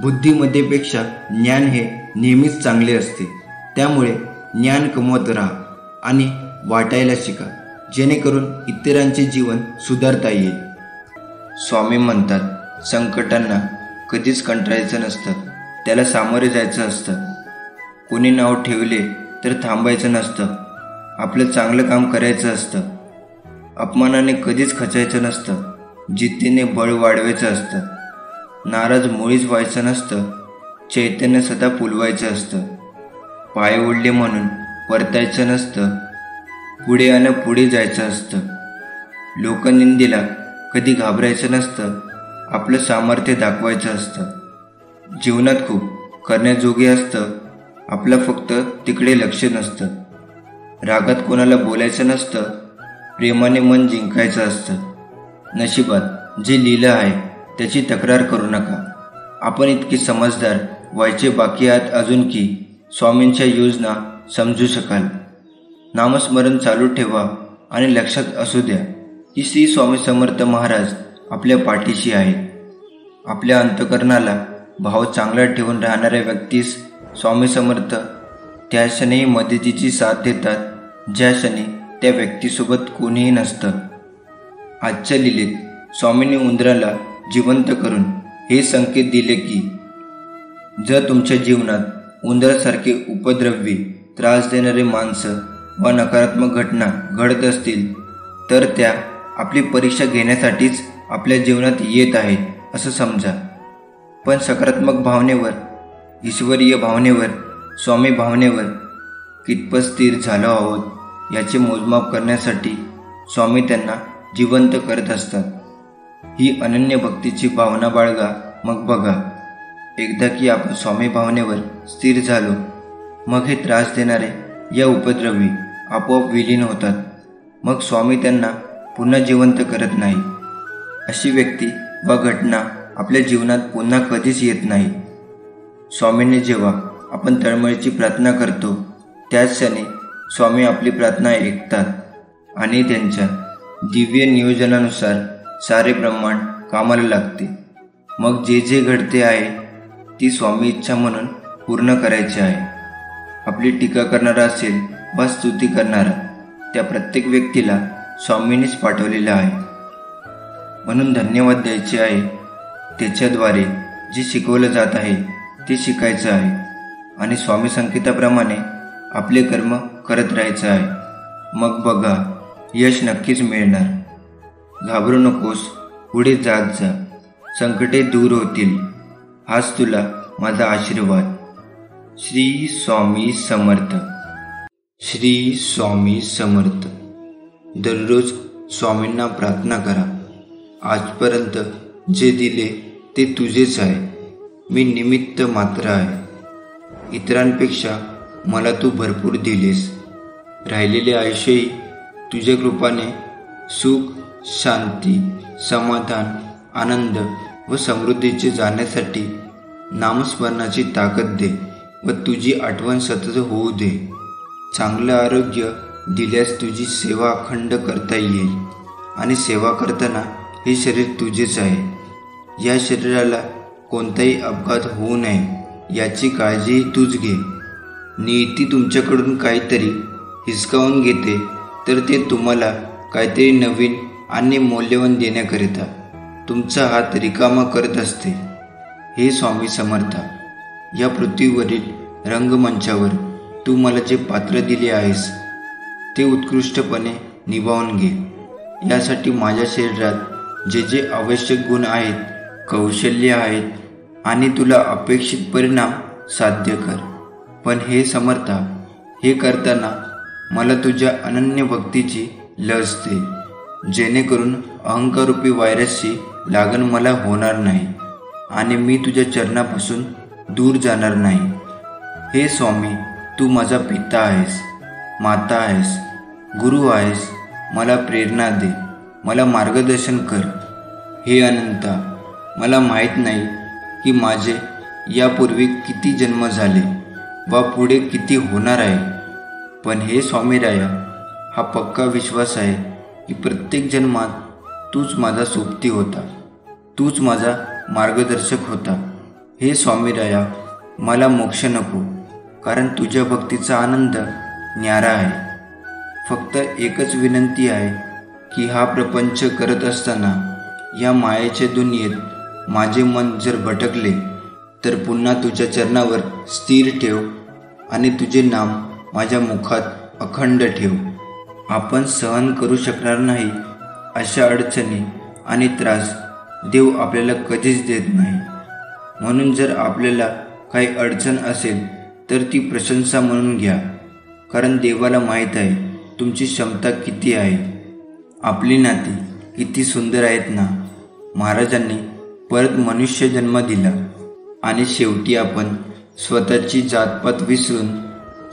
बुद्धिमत्तेपेक्षा ज्ञान हे नेहमीच चांगले असते. त्यामुळे ज्ञान कमवत राहा आणि वाटायला शिका, जेणेकरून इतरांचे जीवन सुधारता येईल. स्वामी म्हणतात, संकटांना कधीच कंटाळायचं नसतं, त्याला सामोरे जायचं असतं. कोणी नाव ठेवले तर थांबायचं नसतं, आपलं चांगलं काम करायचं असतं. अपमानाने कधीच खचायचं नसतं, जिद्दीने बळ वाढवायचं असतं. नाराज मुळीच व्हायचं नसतं, चैतन्य सदा फुलवायचं असतं. पाय ओढले म्हणून परतायचं नसतं, पुढे आणि पुढे जायचं असतं. लोकनिंदेला कधी घाबरायचं नसतं, आपलं सामर्थ्य दाखवायचं असतं. जीवनात खूप करण्याजोगे असतं, आपलं फक्त तिकडे लक्ष नसतं. रागात कोणाला बोलायचं नसतं, प्रेमाने मन जिंकायचं असतं. नशिबात जे लिहिलं आहे त्याची तक्रार करू नका. आपण इतके समजदार व्हायचे बाकी आहात अजून की स्वामींच्या योजना समजू शकाल. नामस्मरण चालू ठेवा आणि लक्षात असू द्या की श्री स्वामी समर्थ महाराज आपल्या पाठीशी आहेत. आपल्या अंतःकरणाला भाव चांगला ठेवून राहणाऱ्या व्यक्तीस स्वामी समर्थ त्या क्षणी मदतीची साथ देतात, ज्या क्षणी त्या व्यक्तीसोबत कोणीही नसतं. आजच्या लीलेत स्वामींनी उंदराला जिवंत करून हे संकेत दिले की जर तुमच्या जीवनात उंदरासारखे उपद्रवी, त्रास देणारे माणसं व नकारात्मक घटना घडत असतील तर त्या आपली परीक्षा घेण्यासाठीच आपल्या जीवनात येत आहेत असं समजा. पण सकारात्मक भावनेवर, ईश्वरीय भावनेवर, स्वामी भावनेवर कितपत स्थिर झालो आहोत याचे मोजमाप करण्यासाठी स्वामी त्यांना जिवंत करत असतात. ही अनन्य भक्तीची भावना बाळगा. मग बघा, एकदा की आपण स्वामी भावनेवर स्थिर झालो, मग हे त्रास देणारे या उपद्रवी आपोआप विलीन होतात. मग स्वामी त्यांना पुन्हा जिवंत करत नाही. अशी व्यक्ती व घटना आपल्या जीवनात पुन्हा कधीच येत नाही. स्वामींनी जेव्हा आपण तळमळीची प्रार्थना करतो त्याच क्षणी स्वामी आपली प्रार्थना ऐकतात आणि त्यांच्या दिव्य नियोजनानुसार सारे ब्रह्मांड कामाला लागते. मग जे जे घडते आहे ती स्वामी इच्छा म्हणून पूर्ण करायची आहे. आपली टीका करणारा असेल व स्तुती करणारा, त्या प्रत्येक व्यक्तीला स्वामींनीच पाठवलेला आहे. म्हणून धन्यवाद द्यायचे आहे. त्याच्याद्वारे जे शिकवलं जात आहे ते शिकायचं आहे आणि स्वामी संकेताप्रमाणे आपले कर्म करत राहायचं आहे. मग बघा, यश नक्कीच मिळणार. घाबरू नकोस, पुढे जात जा. संकटे दूर होतील. हाच तुला माझा आशीर्वाद. श्री स्वामी समर्थ. श्री स्वामी समर्थ. दररोज स्वामींना प्रार्थना करा. आजपर्यंत जे दिले ते तुझेच आहे. मी निमित्त मात्र आहे. इतरांपेक्षा मला तू भरपूर दिलेस. राहिलेले आयुष्यही तुझ्या कृपाने सुख, शांती, समाधान, आनंद व समृद्धीचे जाण्यासाठी नामस्मरणाची ताकद दे व तुझी आठवण सतत होऊ दे. चांगलं आरोग्य दिल्यास तुझी सेवा अखंड करता येईल आणि सेवा करताना हे शरीर तुझेच आहे. या शरीराला कोणताही अपघात होऊ नये याची काळजी तूच घे. नियती तुमच्याकडून काहीतरी हिसकावून घेते तर ते तुम्हाला काहीतरी नवीन आणि मौल्यवान देण्याकरिता तुमचा हात रिकामा करत असते. हे स्वामी समर्था, या पृथ्वीवरील रंगमंचावर तू मला जे पात्र दिले आहेस ते उत्कृष्टपणे निभावून घे. यासाठी माझ्या शरीरात जे जे आवश्यक गुण आहेत, कौशल्य आहेत आणि तुला अपेक्षित परिणाम साध्य कर. पण हे समर्था, हे करताना मला तुझ्या अनन्य भक्तीची लस दे, जेणेकरून अहंकाररूपी व्हायरसची लागण मला होणार नाही आणि मी तुझ्या चरणापासून दूर जाणार नाही. हे स्वामी, तू माझा पिता आहेस, माता आहेस, गुरु आहेस. मला प्रेरणा दे, मला मार्गदर्शन कर. हे अनंता, मला माहीत नाही की माझे यापूर्वी किती जन्म झाले वा पुढे किती होणार आहे. पण हे स्वामीराया, हा पक्का विश्वास आहे की प्रत्येक जन्मात तूच माझा सोबती होता, तूच माझा मार्गदर्शक होता. हे स्वामीराया, मला मोक्ष नको, कारण तुझ्या भक्तीचा आनंद न्यारा आहे. फक्त एकच विनंती आहे की हा प्रपंच करत असताना या मायेच्या दुनियेत माझे मन जर भटकले तर पुन्हा तुझ्या चरणावर स्थिर ठेव आणि तुझे नाम माझ्या मुखात अखंड ठेव. आपण सहन करू शकणार नाही अशा अडचणी आणि त्रास देव आपल्याला कधीच देत नाही. म्हणून जर आपल्याला काही अडचण असेल तर ती प्रशंसा म्हणून घ्या, कारण देवाला माहीत आहे तुमची क्षमता किती आहे. आपली नाती किती सुंदर आहेत ना. महाराजांनी परत मनुष्य जन्म दिला आणि शेवटी आपण स्वतःची जातपात विसरून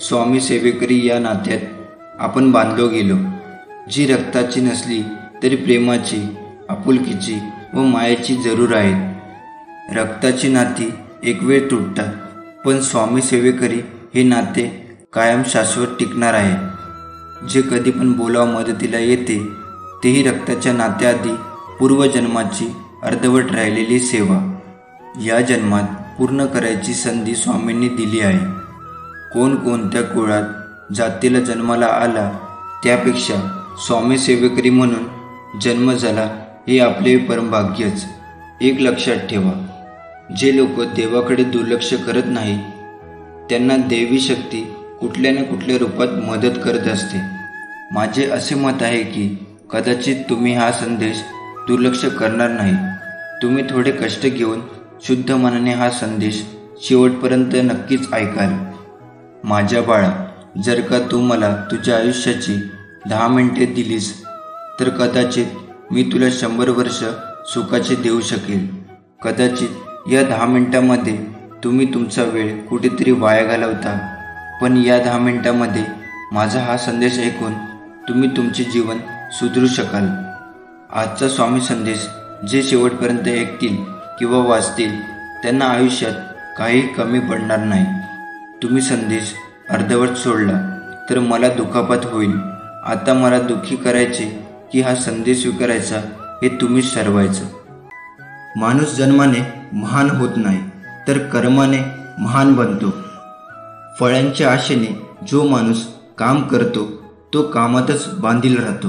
स्वामी सेवेकरी या नात्यात आपण बांधलो गेलो, जी रक्ताची नसली तरी प्रेमाची, आपुलकीची व मायेची जरूर आहेत. रक्ताची नाती एक वेळ तुटतात, पण स्वामी सेवेकरी हे नाते कायम शाश्वत टिकणार आहे. जे कधी पण बोलावं मदतीला येते तेही रक्ताच्या नात्याआधी पूर्वजन्माची अर्धवट राहिलेली सेवा या जन्मात पूर्ण करायची संधी स्वामींनी दिली आहे. कोण कोणत्या कुळात जातीला जन्माला आला त्यापेक्षा स्वामी सेवेकरी म्हणून जन्म झाला हे आपले परमभाग्यच. एक लक्षात ठेवा, जे लोक देवाकडे दुर्लक्ष करत नाही त्यांना देवी शक्ती कुठल्या ना कुठल्या रूपात मदत करत असते. माझे असे मत आहे की कदाचित तुम्ही हा संदेश दुर्लक्ष करणार नाही. तुम्ही थोडे कष्ट घेऊन शुद्ध मनाने हा संदेश शेवटपर्यंत नक्कीच ऐकाल. माझ्या बाळा, जर का तू मला तुझ्या आयुष्याची 10 मिनिटे दिलीस तर कदाचित मी तुला 100 वर्ष सुखाचे देऊ शकेल. कदाचित या 10 मिनिटांमध्ये तुम्ही तुमचा वेळ कुठेतरी वाया घालवता, पण या 10 मिनिटांमध्ये माझा हा संदेश ऐकून तुम्ही तुमचे जीवन सुधरू शकाल. आजचा स्वामी संदेश जे शेवटपर्यंत ऐकतील किंवा वाचतील त्यांना आयुष्यात काही कमी पडणार नाही. तुम्ही संदेश अर्धवट सोडला तर मला दुखापत होईल. आता मला दुःखी करायचे की हा संदेश स्वीकारायचा हे तुम्हीच ठरवायचं. माणूस जन्माने महान होत नाही तर कर्माने महान बनतो. फळांच्या आशेने जो माणूस काम करतो तो कामातच बांधील राहतो.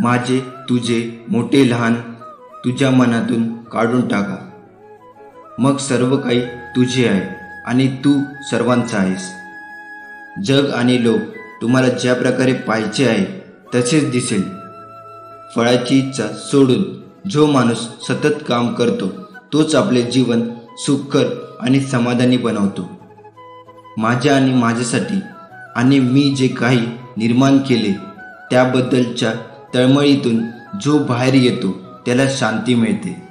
माझे तुझे मोठे लहान तुझ्या मनातून काढून टाका. मग सर्व काही तुझे आहे आणि तू सर्वांचा आहेस. जग आणि लोक तुम्हाला ज्या प्रकारे पाहिजे आहे तसेच दिसेल. फळाची इच्छा सोडून जो माणूस सतत काम करतो तोच आपले जीवन सुखकर आणि समाधानी बनवतो. माझ्या आणि माझ्यासाठी आणि मी जे काही निर्माण केले त्याबद्दलच्या तळमळीतून जो बाहेर येतो त्याला शांती मिळते.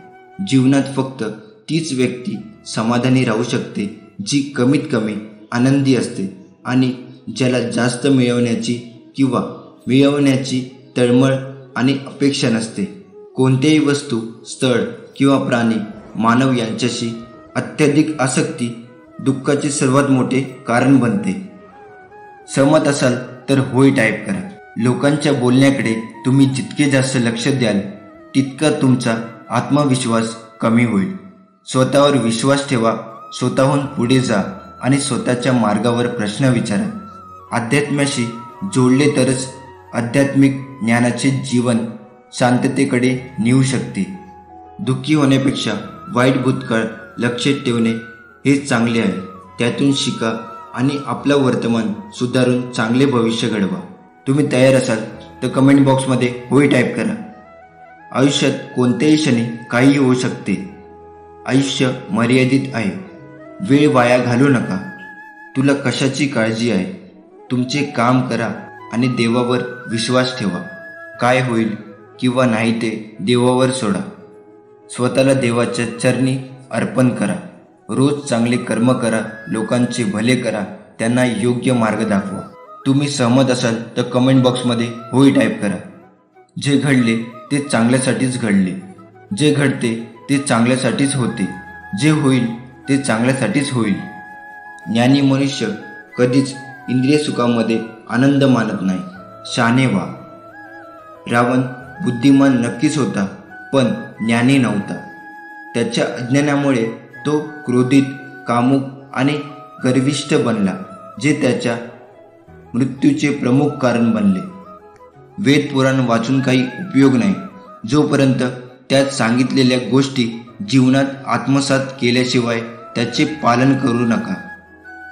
जीवनात फक्त तीच व्यक्ती समाधानी राहू शकते जी कमीत कमी आनंदी असते आणि ज्याला जास्त मिळवण्याची किंवा मिळवण्याची तळमळ आणि अपेक्षा नसते. कोणत्याही वस्तू, स्थळ किंवा प्राणी, मानव यांच्याशी अत्यधिक आसक्ती दुःखाचे सर्वात मोठे कारण बनते. सहमत असाल तर होय टाईप करा. लोकांच्या बोलण्याकडे तुम्ही जितके जास्त लक्ष द्याल तितका तुमचा आत्मविश्वास कमी होईल. स्वतःवर विश्वास ठेवा, स्वतःहून पुढे जा आणि स्वतःच्या मार्गावर प्रश्न विचारा. अध्यात्माशी जोडले तरच आध्यात्मिक ज्ञानाचे जीवन शांततेकडे नेऊ शकते. दुःखी होण्यापेक्षा वाईट भूतकाळ लक्षात ठेवणे हे चांगले आहे. त्यातून शिका आणि आपलं वर्तमान सुधारून चांगले भविष्य घडवा. तुम्ही तयार असाल तर कमेंट बॉक्समध्ये होय टाईप करा. आयुष्यात कोणत्याही क्षणी काहीही होऊ शकते. आयुष्य मर्यादित आहे. वेळ वाया घालवू नका. तुला कशाची काळजी आहे? तुमचे काम करा आणि देवावर विश्वास ठेवा. काय होईल किंवा नाही ते देवावर सोडा. स्वतःला देवाच्या चरणी अर्पण करा. रोज चांगले कर्म करा, लोकांचे भले करा, त्यांना योग्य मार्ग दाखवा. तुम्ही सहमत असाल तर कमेंट बॉक्समध्ये होय टाईप करा. जे घडले ते चांगल्यासाठीच घडले. जे घडते ते चांगल्यासाठीच होते. जे होईल ते चांगल्यासाठीच होईल. ज्ञानी मनुष्य कधीच इंद्रिय सुखामध्ये आनंद मानत नाही. शहाणे व्हा. रावण बुद्धिमान नक्कीच होता पण ज्ञानी नव्हता. त्याच्या अज्ञानामुळे तो क्रोधित, कामुक आणि गर्विष्ठ बनला, जे त्याच्या मृत्यूचे प्रमुख कारण बनले. वेद पुराण वाचून काही उपयोग नाही जोपर्यंत त्यात सांगितलेल्या गोष्टी जीवनात आत्मसात केल्याशिवाय त्याचे पालन करू नका.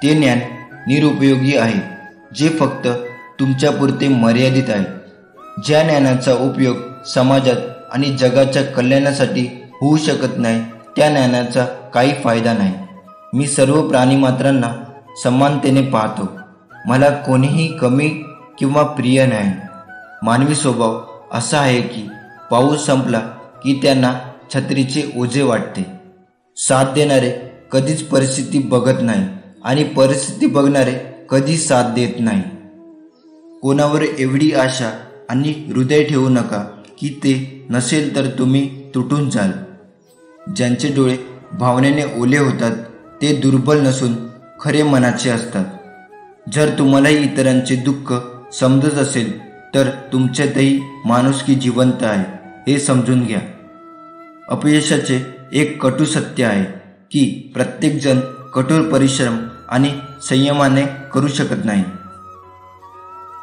ते ज्ञान निरुपयोगी आहे जे फक्त तुमच्यापुरते मर्यादित आहे. ज्या ज्ञानाचा उपयोग समाजात आणि जगाच्या कल्याणासाठी होऊ शकत नाही त्या ज्ञानाचा काही फायदा नाही. मी सर्व प्राणीमात्रांना समानतेने पाहतो. मला कोणीही कमी किंवा प्रिय नाही. मानवी स्वभाव असा आहे की पाऊस संपला की त्यांना छत्रीचे ओझे वाटते. साथ देणारे कधीच परिस्थिती बघत नाही आणि परिस्थिती बघणारे कधी साथ देत नाही. कोणावर एवढी आशा आणि हृदय ठेवू नका की ते नसेल तर तुम्ही तुटून जाल. ज्यांचे डोळे भावनेने ओले होतात ते दुर्बल नसून खरे मनाचे असतात. जर तुम्हालाही इतरांचे दुःख समजत असेल तर तुमच्यातही माणुसकी जिवंत आहे हे समजून घ्या. अपयशाचे एक कटू सत्य आहे की प्रत्येकजण कठोर परिश्रम आणि संयमाने करू शकत नाही.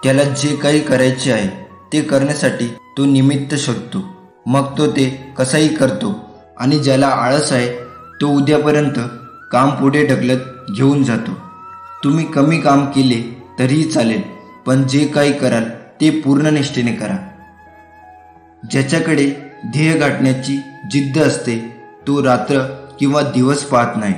त्याला जे काही करायचे आहे ते करण्यासाठी तो निमित्त शोधतो, मग तो ते कसाही करतो. आणि ज्याला आळस आहे तो उद्यापर्यंत काम पुढे ढकलत घेऊन जातो. तुम्ही कमी काम केले तरीही चालेल पण जे काही कराल ते पूर्ण निष्ठेने करा. ज्याच्याकडे ध्येय गाठण्याची जिद्द असते तो रात्र किंवा दिवस पाहत नाही.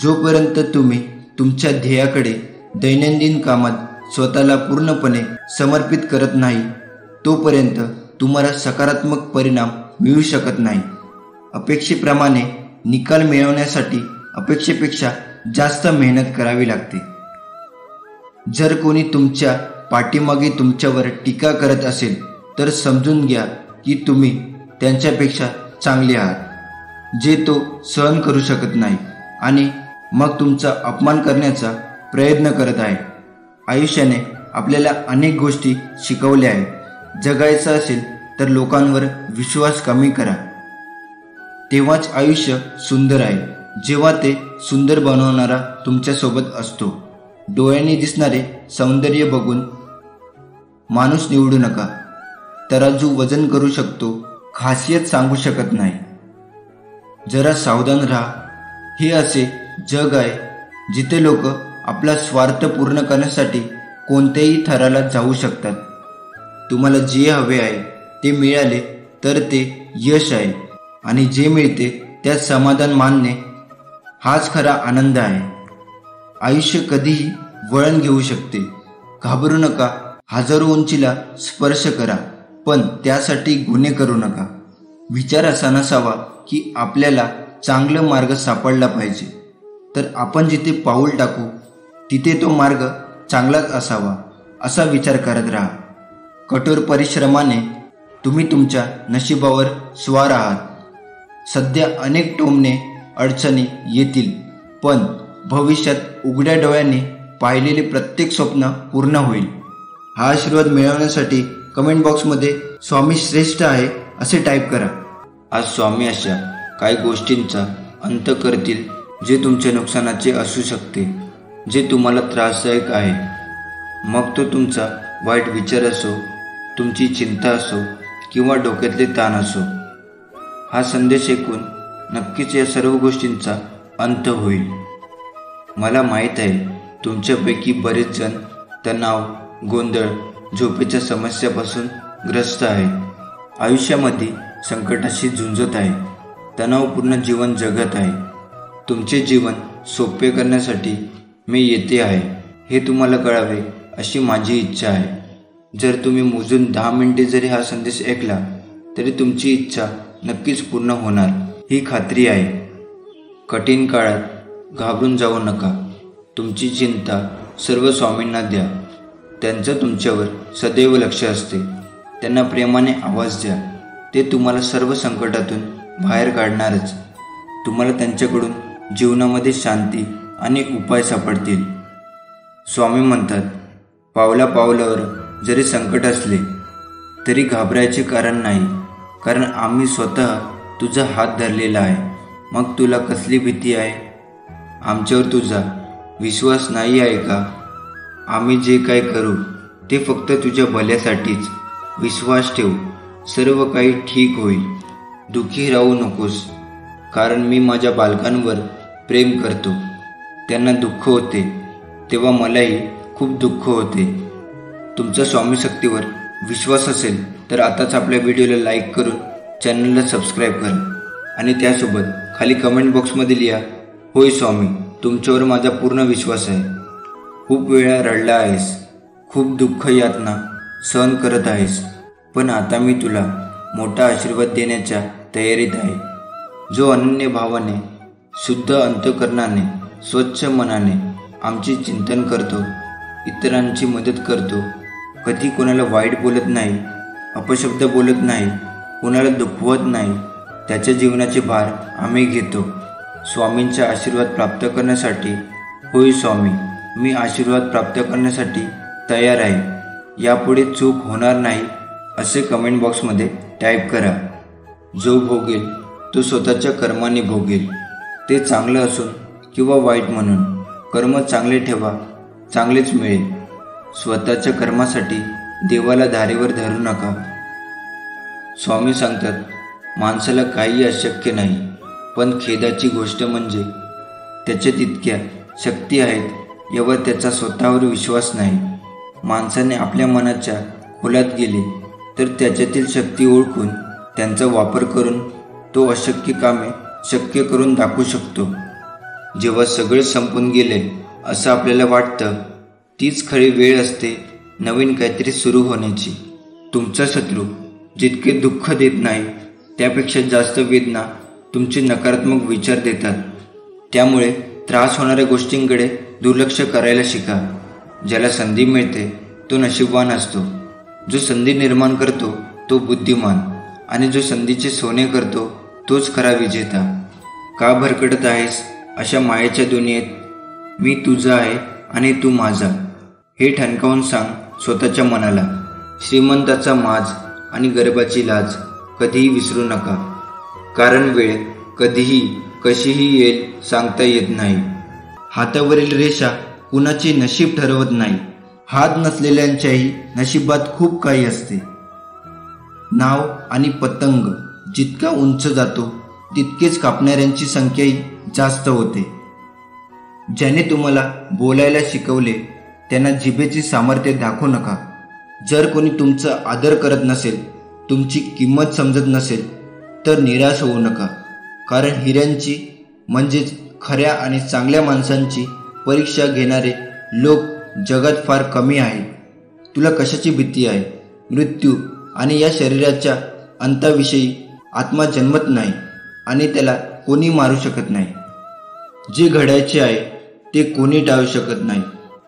जोपर्यंत तुम्ही तुमच्या ध्येयाकडे दैनंदिन कामात स्वतःला पूर्णपणे समर्पित करत नाही तोपर्यंत तुम्हाला सकारात्मक परिणाम मिळू शकत नाही. अपेक्षेप्रमाणे निकाल मिळवण्यासाठी अपेक्षेपेक्षा जास्त मेहनत करावी लागते. जर कोणी तुमच्या पाठीमागे तुमच्यावर टीका करत असेल तर समजून घ्या की तुम्ही त्यांच्यापेक्षा चांगले आहात, जे तो सहन करू शकत नाही आणि मग तुमचा अपमान करण्याचा प्रयत्न करत आहे. आयुष्याने आपल्याला अनेक गोष्टी शिकवल्या आहेत. जगायचं असेल तर लोकांवर विश्वास कमी करा. तेव्हाच आयुष्य सुंदर आहे जेव्हा ते सुंदर बनवणारा तुमच्यासोबत असतो. डोळ्यांनी दिसणारे सौंदर्य बघून माणूस निवडू नका. तराजू वजन करू शकतो, खासियत सांगू शकत नाही. जरा सावधान राहा. हे असे जग आहे जिथे लोक आपला स्वार्थ पूर्ण करण्यासाठी कोणत्याही थराला जाऊ शकतात. तुम्हाला जे हवे आहे ते मिळाले तर ते यश आहे आणि जे मिळते त्यात समाधान मानणे हाच खरा आनंद आहे. आयुष्य कधीही वळण घेऊ शकते. घाबरू नका. हजारो उंचीला स्पर्श करा, पण त्यासाठी गुन्हे करू नका. विचार असा नसावा की आपल्याला चांगला मार्ग सापडला पाहिजे, तर आपण जिथे पाऊल टाकू तिथे तो मार्ग चांगलाच असावा असा विचार करत राहा. कठोर परिश्रमाने तुम्ही तुमच्या नशिबावर स्वार आहात. सध्या अनेक टोमणे अडचणी येतील, पण भविष्यात उघड्या डोळ्यांनी पाहिलेले प्रत्येक स्वप्न पूर्ण होईल. हा आशीर्वाद मिळवण्यासाठी कमेंट बॉक्समध्ये स्वामी श्रेष्ठ आहे असे टाईप करा. आज स्वामी अशा काही गोष्टींचा अंत करतील जे तुमच्या नुकसानाचे असू शकते, जे तुम्हाला त्रासदायक आहे. मग तो तुमचा वाईट विचार असो, तुमची चिंता असो किंवा डोक्यातले ताण असो. हा संदेश ऐकून नक्कीच या सर्व गोष्टींचा अंत होईल. मला माहीत आहे तुमच्यापैकी बरेच जण तणाव, गोंधळ, झोपेच्या समस्यापासून ग्रस्त आहेत. आयुष्यामध्ये संकटाशी झुंजत आहे. तणावपूर्ण जीवन जगत आहे. तुमचे जीवन सोपे करण्यासाठी मी येथे आहे हे तुम्हाला कळावे अशी माझी इच्छा आहे. जर तुम्ही मोजून 10 मिनिटे जरी हा संदेश ऐकला तरी तुमची इच्छा नक्कीच पूर्ण होणार ही खात्री आहे. कठीण काळात घाबरून जाऊ नका. तुमची चिंता सर्व स्वामींना द्या. त्यांचं तुमच्यावर सदैव लक्ष असते. त्यांना प्रेमाने आवाज द्या. ते तुम्हाला सर्व संकटातून बाहेर काढणारच. तुम्हाला त्यांच्याकडून जीवनामध्ये शांती आणि उपाय सापडतील. स्वामी म्हणतात, पावला पावलावर जरी संकट असले तरी घाबरायचे कारण नाही, कारण आम्ही स्वतः तुझा हात धरलेला आहे. मग तुला कसली भीती आहे? आमच्यावर तुझा विश्वास नाही आहे का? आम्ही जे काय करू ते फक्त तुझ्या भल्यासाठीच. विश्वास ठेव, सर्व काही ठीक होईल. दुःखी राहू नकोस, कारण मी माझ्या बालकांवर प्रेम करतो. त्यांना दुःख होते तेव्हा मलाही खूप दुःख होते. तुमचा स्वामी शक्तीवर विश्वास असेल तर आताच आपल्या व्हिडिओला लाईक करून चॅनलला सबस्क्राईब करा आणि त्यासोबत खाली कमेंट बॉक्समध्ये लिहा, होय स्वामी, तुमच्यावर माझा पूर्ण विश्वास आहे. खूप वेळा रडला आहेस, खूप दुःख यातना सहन करत आहेस, पण आता मी तुला मोठा आशीर्वाद देण्याच्या तयारीत आहे. जो अनन्य भावाने, शुद्ध अंतःकरणाने, स्वच्छ मनाने आमचे चिंतन करतो, इतरांची मदत करतो, कधी कोणाला वाईट बोलत नाही, अपशब्द बोलत नाही, कोणाला दुखवत नाही, त्याच्या जीवनाचे भार आम्ही घेतो. स्वामींचा आशीर्वाद प्राप्त करण्यासाठी, होय स्वामी, मी आशीर्वाद प्राप्त करण्यासाठी तयार आहे. यापुढे चूक होणार नाही असे कमेंट बॉक्समध्ये टाईप करा. जो भोगेल तो स्वतःच्या कर्माने भोगेल, ते चांगलं असून किंवा वाईट म्हणून. कर्म चांगले ठेवा, चांगलेच मिळेल. स्वतःच्या कर्मासाठी देवाला धारेवर धरू नका. स्वामी सांगतात, माणसाला काही अशक्य नाही, पण खेदाची गोष्ट म्हणजे त्याच्या तितक्या शक्ती आहेत यावर त्याचा स्वतःवर विश्वास नाही. माणसाने आपल्या मनाच्या खोलात गेले तर त्याच्यातील शक्ती ओळखून त्यांचा वापर करून तो अशक्य कामे शक्य करून दाखवू शकतो. जेव्हा सगळे संपून गेले असं आपल्याला वाटतं, तीच खरी वेळ असते नवीन काहीतरी सुरू होण्याची. तुमचा शत्रू जितके दुःख देत नाही त्यापेक्षा जास्त वेदना तुमचे नकारात्मक विचार देतात. त्यामुळे त्रास होणाऱ्या गोष्टींकडे दुर्लक्ष करायला शिका. ज्याला संधी मिळते तो नशीबवान असतो. जो संधी निर्माण करतो तो बुद्धिमान, आणि जो संधीचे सोने करतो तोच खरा विजेता. का भरकटत आहेस अशा मायेच्या दुनियेत? मी तुझा आहे आणि तू माझा हे ठणकावून सांग स्वतःच्या मनाला. श्रीमंताचा माज आणि गरिबाची लाज कधीही विसरू नका, कारण वेळ कधीही कशीही येईल सांगता येत नाही. हातावरील रेषा कुणाचे नशीब ठरवत नाही. हात नसलेल्यांच्याही नशिबात खूप काही असते. नाव आणि पतंग जितका उंच जातो तितकेच कापणाऱ्यांची संख्याही जास्त होते. ज्याने तुम्हाला बोलायला शिकवले त्यांना जिभेचे सामर्थ्य दाखवू नका. जर कोणी तुमचा आदर करत नसेल, तुमची किंमत समजत नसेल तर निराश होऊ नका, कारण हिऱ्यांची म्हणजेच खऱ्या आणि चांगल्या माणसांची परीक्षा घेणारे लोक जगात फार कमी आहेत. तुला कशाची भीती आहे? मृत्यू आणि या शरीराच्या अंताविषयी आत्मा जन्मत नाही आणि त्याला कोणी मारू शकत नाही. जे घडायचे आहे ते कोणी टाळू शकत नाही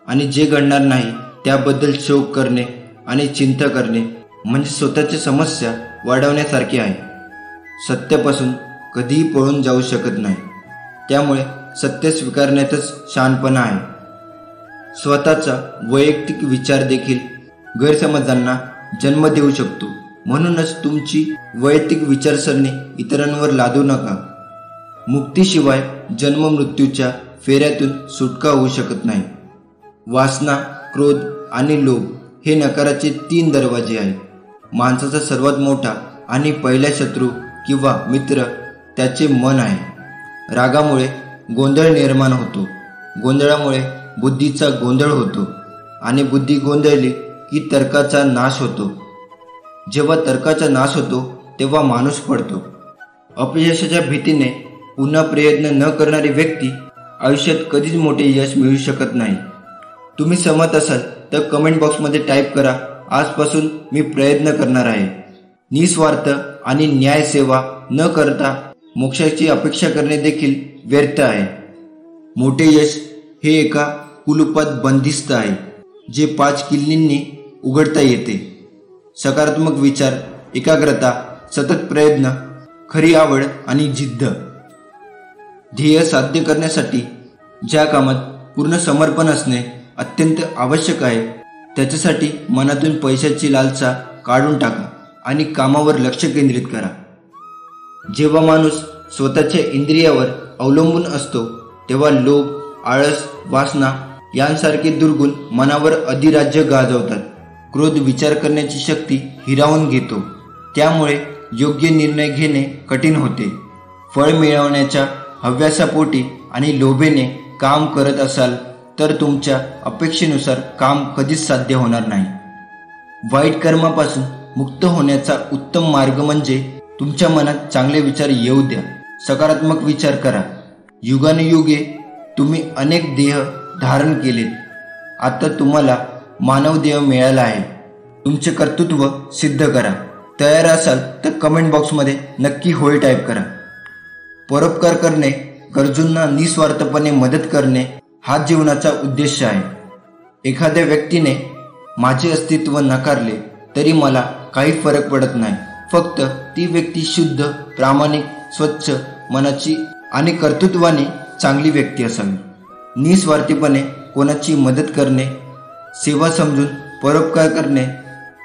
आणि जे घडणार नाही त्याबद्दल शोक करणे आणि चिंता करणे म्हणजे स्वतःची समस्या वाढवण्यासारखे आहे. सत्यापासून कधीही पळून जाऊ शकत नाही. त्यामुळे सत्य स्वीकारण्यातच शहाणपणा आहे. स्वतःचा वैयक्तिक विचार देखील गैरसमजांना जन्म देऊ शकतो. म्हणूनच तुमची वैयक्तिक विचारसरणी इतरांवर लादू नका. मुक्तीशिवाय जन्म मृत्यूच्या फेऱ्यातून सुटका होऊ शकत नाही. वासना, क्रोध आणि लोभ हे नकाराचे 3 दरवाजे आहेत. माणसाचा सर्वात मोठा आणि पहिला शत्रू किंवा मित्र त्याचे मन आहे. रागामुळे गोंधळ निर्माण होतो. गोंधळामुळे बुद्धीचा गोंधळ होतो आणि बुद्धी गोंधळली की तर्काचा नाश होतो. जेव्हा तर्काचा नाश होतो तेव्हा माणूस पडतो. अपयशाच्या भीतीने पुन्हा प्रयत्न न करणारी व्यक्ती आयुष्यात कधीच मोठे यश मिळवू शकत नाही. तुम्ही सहमत असाल तर कमेंट बॉक्समध्ये टाईप करा, आजपासून मी प्रयत्न करणार आहे. निस्वार्थ आणि न्याय सेवा न करता मोक्षाची अपेक्षा करणे देखील व्यर्थ आहे. मोठे यश हे एका कुलूपात बंदिस्त आहे जे 5 किल्लींनी उघडता येते. सकारात्मक विचार, एकाग्रता, सतत प्रयत्न, खरी आवड आणि जिद्द. ध्येय साध्य करण्यासाठी ज्या कामात पूर्ण समर्पण असणे अत्यंत आवश्यक आहे त्याच्यासाठी मनातून पैशाची लालसा काढून टाका आणि कामावर लक्ष केंद्रित करा. जेव्हा माणूस स्वतःच्या इंद्रियावर अवलंबून असतो तेव्हा लोभ, आळस, वासना यांसारखे दुर्गुण मनावर अधिराज्य गाजवतात. क्रोध विचार करण्याची शक्ती हिरावून घेतो. त्यामुळे योग्य निर्णय घेणे कठीण होते. फळ मिळवण्याच्या हव्यासापोटी आणि लोभेने काम करत असाल तर तुमच्या अपेक्षेनुसार काम कधीच साध्य होणार नाही. वाईट कर्मापासून मुक्त होण्याचा उत्तम मार्ग म्हणजे तुमच्या मनात चांगले विचार येऊ द्या. सकारात्मक विचार करा. युगानुयुगे तुम्ही अनेक देह धारण केलेत. आता तुम्हाला मानव देह मिळाला आहे. तुमचे कर्तृत्व सिद्ध करा. तयार असाल तर कमेंट बॉक्समध्ये नक्की होय टाईप करा. परोपकार करणे, गरजूंना निस्वार्थपणे मदत करणे हा जीवनाचा उद्देश आहे. एखाद्या व्यक्तीने माझे अस्तित्व नकारले तरी मला काही फरक पडत नाही. फक्त ती व्यक्ती शुद्ध, प्रामाणिक, स्वच्छ मनाची आणि कर्तृत्वाने चांगली व्यक्ती असावी. निस्वार्थीपणे कोणाची मदत करणे, सेवा समजून परोपकार करणे,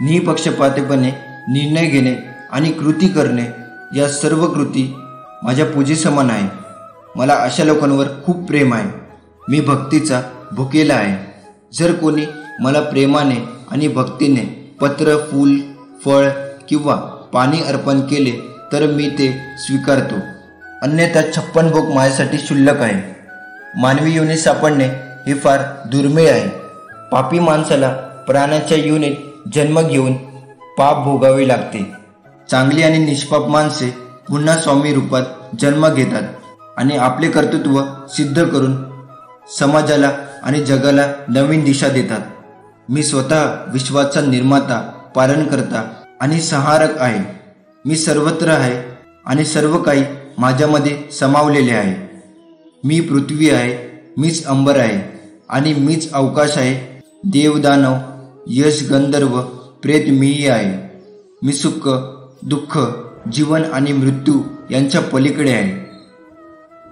निपक्षपातीपणे निर्णय घेणे आणि कृती करणे या सर्व कृती माझ्या पूजेसमान आहे. मला अशा लोकांवर खूप प्रेम आहे. मी भक्तीचा भुकेला आहे. जर कोणी मला प्रेमाने आणि भक्तीने पत्र, फूल, फळ किंवा पाणी अर्पण केले तर मी ते स्वीकारतो. अन्यथा 56 भोग माझ्यासाठी क्षुल्लक आहे. मानवी योनी सापडणे हे फार दुर्मिळ आहे. पापी माणसाला प्राण्याच्या योनीत जन्म घेऊन पाप भोगावे लागते. चांगली आणि निष्पाप माणसे पुन्हा स्वामी रूपात जन्म घेतात आणि आपले कर्तृत्व सिद्ध करून समाजाला आणि जगाला नवीन दिशा देतात. मी स्वतः विश्वाचा निर्माता, पालनकर्ता आणि संहारक आहे. मी सर्वत्र आहे आणि सर्व काही माझ्यामध्ये समावलेले आहे. मी पृथ्वी आहे, मीच अंबर आहे आणि मीच अवकाश आहे. देव, दानव, यश, गंधर्व, प्रेत मीही आहे. मी सुख, दुःख, जीवन आणि मृत्यू यांच्या पलीकडे आहे.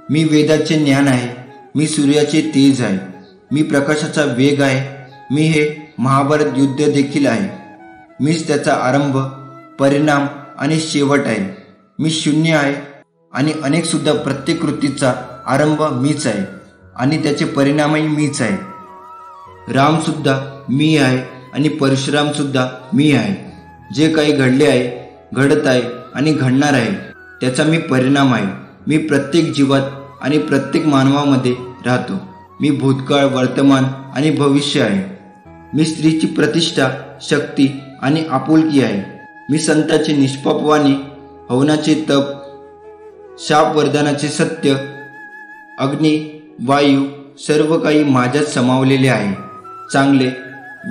मी वेदाचे ज्ञान आहे. मी सूर्याचे तेज आहे. मी प्रकाशाचा वेग आहे. मी हे महाभारत युद्ध देखील आहे. मीच त्याचा आरंभ, परिणाम आणि शेवट आहे. मी शून्य आहे आणि अनेक सुद्धा प्रत्येक कृतीचा आरंभ मीच आहे आणि त्याचे परिणामही मीच आहे. राम सुद्धा मी आहे आणि परशुराम सुद्धा मी आहे. जे काही घडले आहे, घडत आहे आणि घडणार आहे त्याचा मी परिणाम आहे. मी प्रत्येक जीवात आणि प्रत्येक मानवामध्ये राहतो. मी भूतकाळ, वर्तमान आणि भविष्य आहे. मी स्त्रीची प्रतिष्ठा, शक्ती आणि आपुलकी आहे. मी संताचे निष्पाप वाणी, हवनाचे तप, शाप वरदानाचे सत्य, अग्नी, वायू सर्व काही माझ्यात समावलेले आहे. चांगले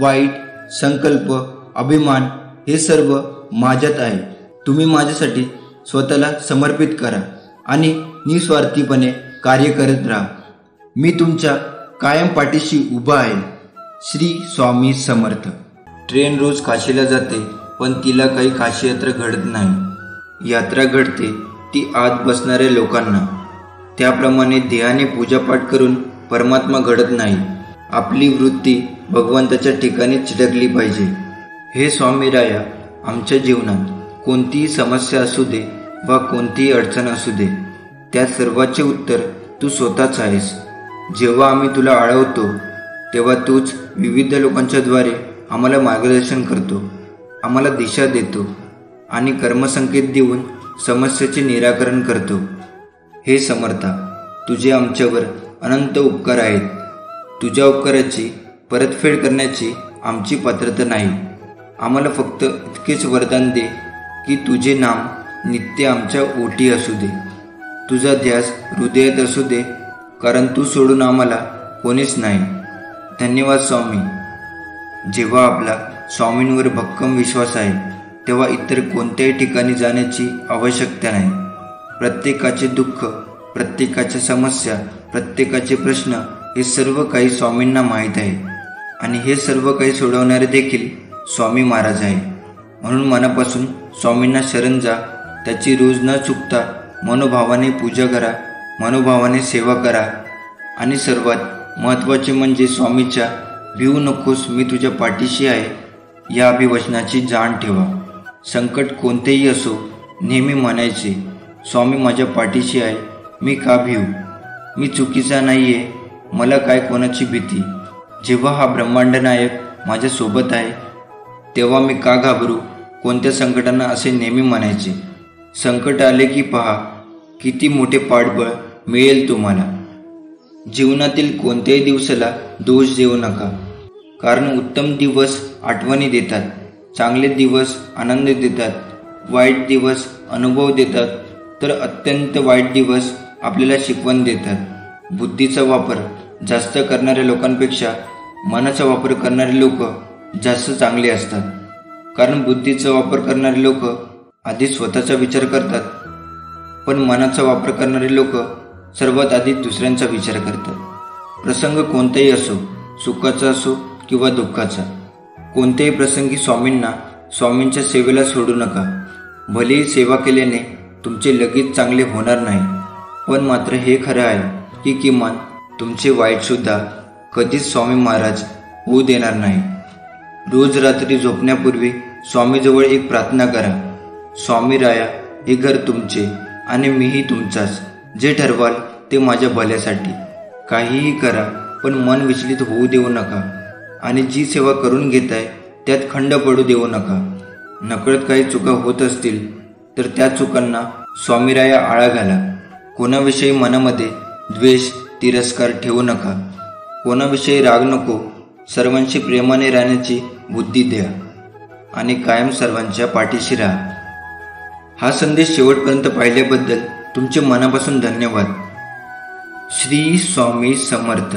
वाईट, संकल्प, अभिमान हे सर्व माझ्यात आहे. तुम्ही माझ्यासाठी स्वतःला समर्पित करा आणि निस्वार्थीपणे कार्य करत राहा. मी तुमच्या कायम पाठीशी उभा आहे. श्री स्वामी समर्थ. ट्रेन रोज काशीला जाते, पण तिला काही काशी यात्रा घडत नाही. यात्रा घडते ती आत बसणाऱ्या लोकांना. त्याप्रमाणे देहाने पूजापाठ करून परमात्मा घडत नाही. आपली वृत्ती भगवंताच्या ठिकाणी चिटकली पाहिजे. हे स्वामीराया, आमच्या जीवनात कोणतीही समस्या असू दे वा कोणतीही अडचण असू दे, त्या सर्वाचे उत्तर तू स्वतःच आहेस. जेव्हा आम्ही तुला आळवतो तेव्हा तूच विविध लोकांच्या द्वारे आम्हाला मार्गदर्शन करतो, आम्हाला दिशा देतो आणि कर्मसंकेत देऊन समस्येचे निराकरण करतो. हे समर्था, तुझे आमच्यावर अनंत उपकार आहेत. तुझ्या उपकाराची परतफेड करण्याची आमची पात्रता नाही. आम्हाला फक्त इतकेच वरदान दे की तुझे नाम नित्य आमच्या ओठी असू दे, तुझा ध्यास हृदयात असू दे, कारण तू सोडून आम्हाला कोणीच नाही. धन्यवाद स्वामी. जेव्हा आपला स्वामींवर भक्कम विश्वास आहे तेव्हा इतर कोणत्याही ठिकाणी जाण्याची आवश्यकता नाही. प्रत्येकाचे दुःख, प्रत्येकाच्या समस्या, प्रत्येकाचे प्रश्न हे सर्व काही स्वामींना माहीत आहे आणि हे सर्व काही सोडवणारे देखील स्वामी महाराज आहे. म्हणून मनापासून स्वामींना शरण जा. त्याची रोज न चुकता मनोभावाने पूजा करा, मनोभावाने सेवा करा आणि सर्वात महत्त्वाचे म्हणजे स्वामीच्या भिवू नकोस, मी तुझ्या पाठीशी आहे या अभिवचनाची जाण ठेवा. संकट कोणतेही असो, नेहमी म्हणायचे, स्वामी माझ्या पाठीशी आहे, मी का भिवू? मी चुकीचा नाही आहे, मला काय कोणाची भीती? जेव्हा हा ब्रह्मांड नायक माझ्यासोबत आहे तेव्हा मी का घाबरू? कोणत्या संकटांना असे नेहमी म्हणायचे. संकट आले की पहा किती मोठे पाठबळ मिळेल तुम्हाला. जीवनातील कोणत्याही दिवसाला दोष देऊ नका, कारण उत्तम दिवस आठवणी देतात, चांगले दिवस आनंद देतात, वाईट दिवस अनुभव देतात, तर अत्यंत वाईट दिवस आपल्याला शिकवण देतात. बुद्धीचा वापर जास्त करणाऱ्या लोकांपेक्षा मनाचा वापर करणारे लोक जास्त चांगले असतात. कारण बुद्धीचा वापर करणारे लोक आधी स्वतःचा विचार करतात, पण मनाचा वापर करणारे लोक सर्वात आधी दुसऱ्यांचा विचार करतात. प्रसंग कोणताही असो, सुखाचा असो किंवा दुःखाचा, कोणत्याही प्रसंगी स्वामींच्या सेवेला सोडू नका. भलेही सेवा केल्याने तुमचे लगेच चांगले होणार नाही, पण मात्र हे खरं आहे की किमान तुमचे वाईटसुद्धा कधीच स्वामी महाराज होऊ देणार नाही. रोज रात्री झोपण्यापूर्वी स्वामीजवळ एक प्रार्थना करा. स्वामीराया, हे घर तुमचे आणि मीही तुमचाच. जे ठरवाल ते माझ्या भल्यासाठी. काहीही करा, पण मन विचलित होऊ देऊ नका आणि जी सेवा करून घेताय त्यात खंड पडू देऊ नका. नकळत काही चुका होत असतील तर त्या चुकांना स्वामीराया आळा घाला. कोणाविषयी मनामध्ये द्वेष, तिरस्कार ठेवू नका. कोणाविषयी राग नको. सर्वांशी प्रेमाने राहण्याची बुद्धी द्या आणि कायम सर्वांच्या पाठीशी राहा. हा संदेश शेवटपर्यंत पाहिल्याबद्दल तुमचे मनापासून धन्यवाद. श्री स्वामी समर्थ.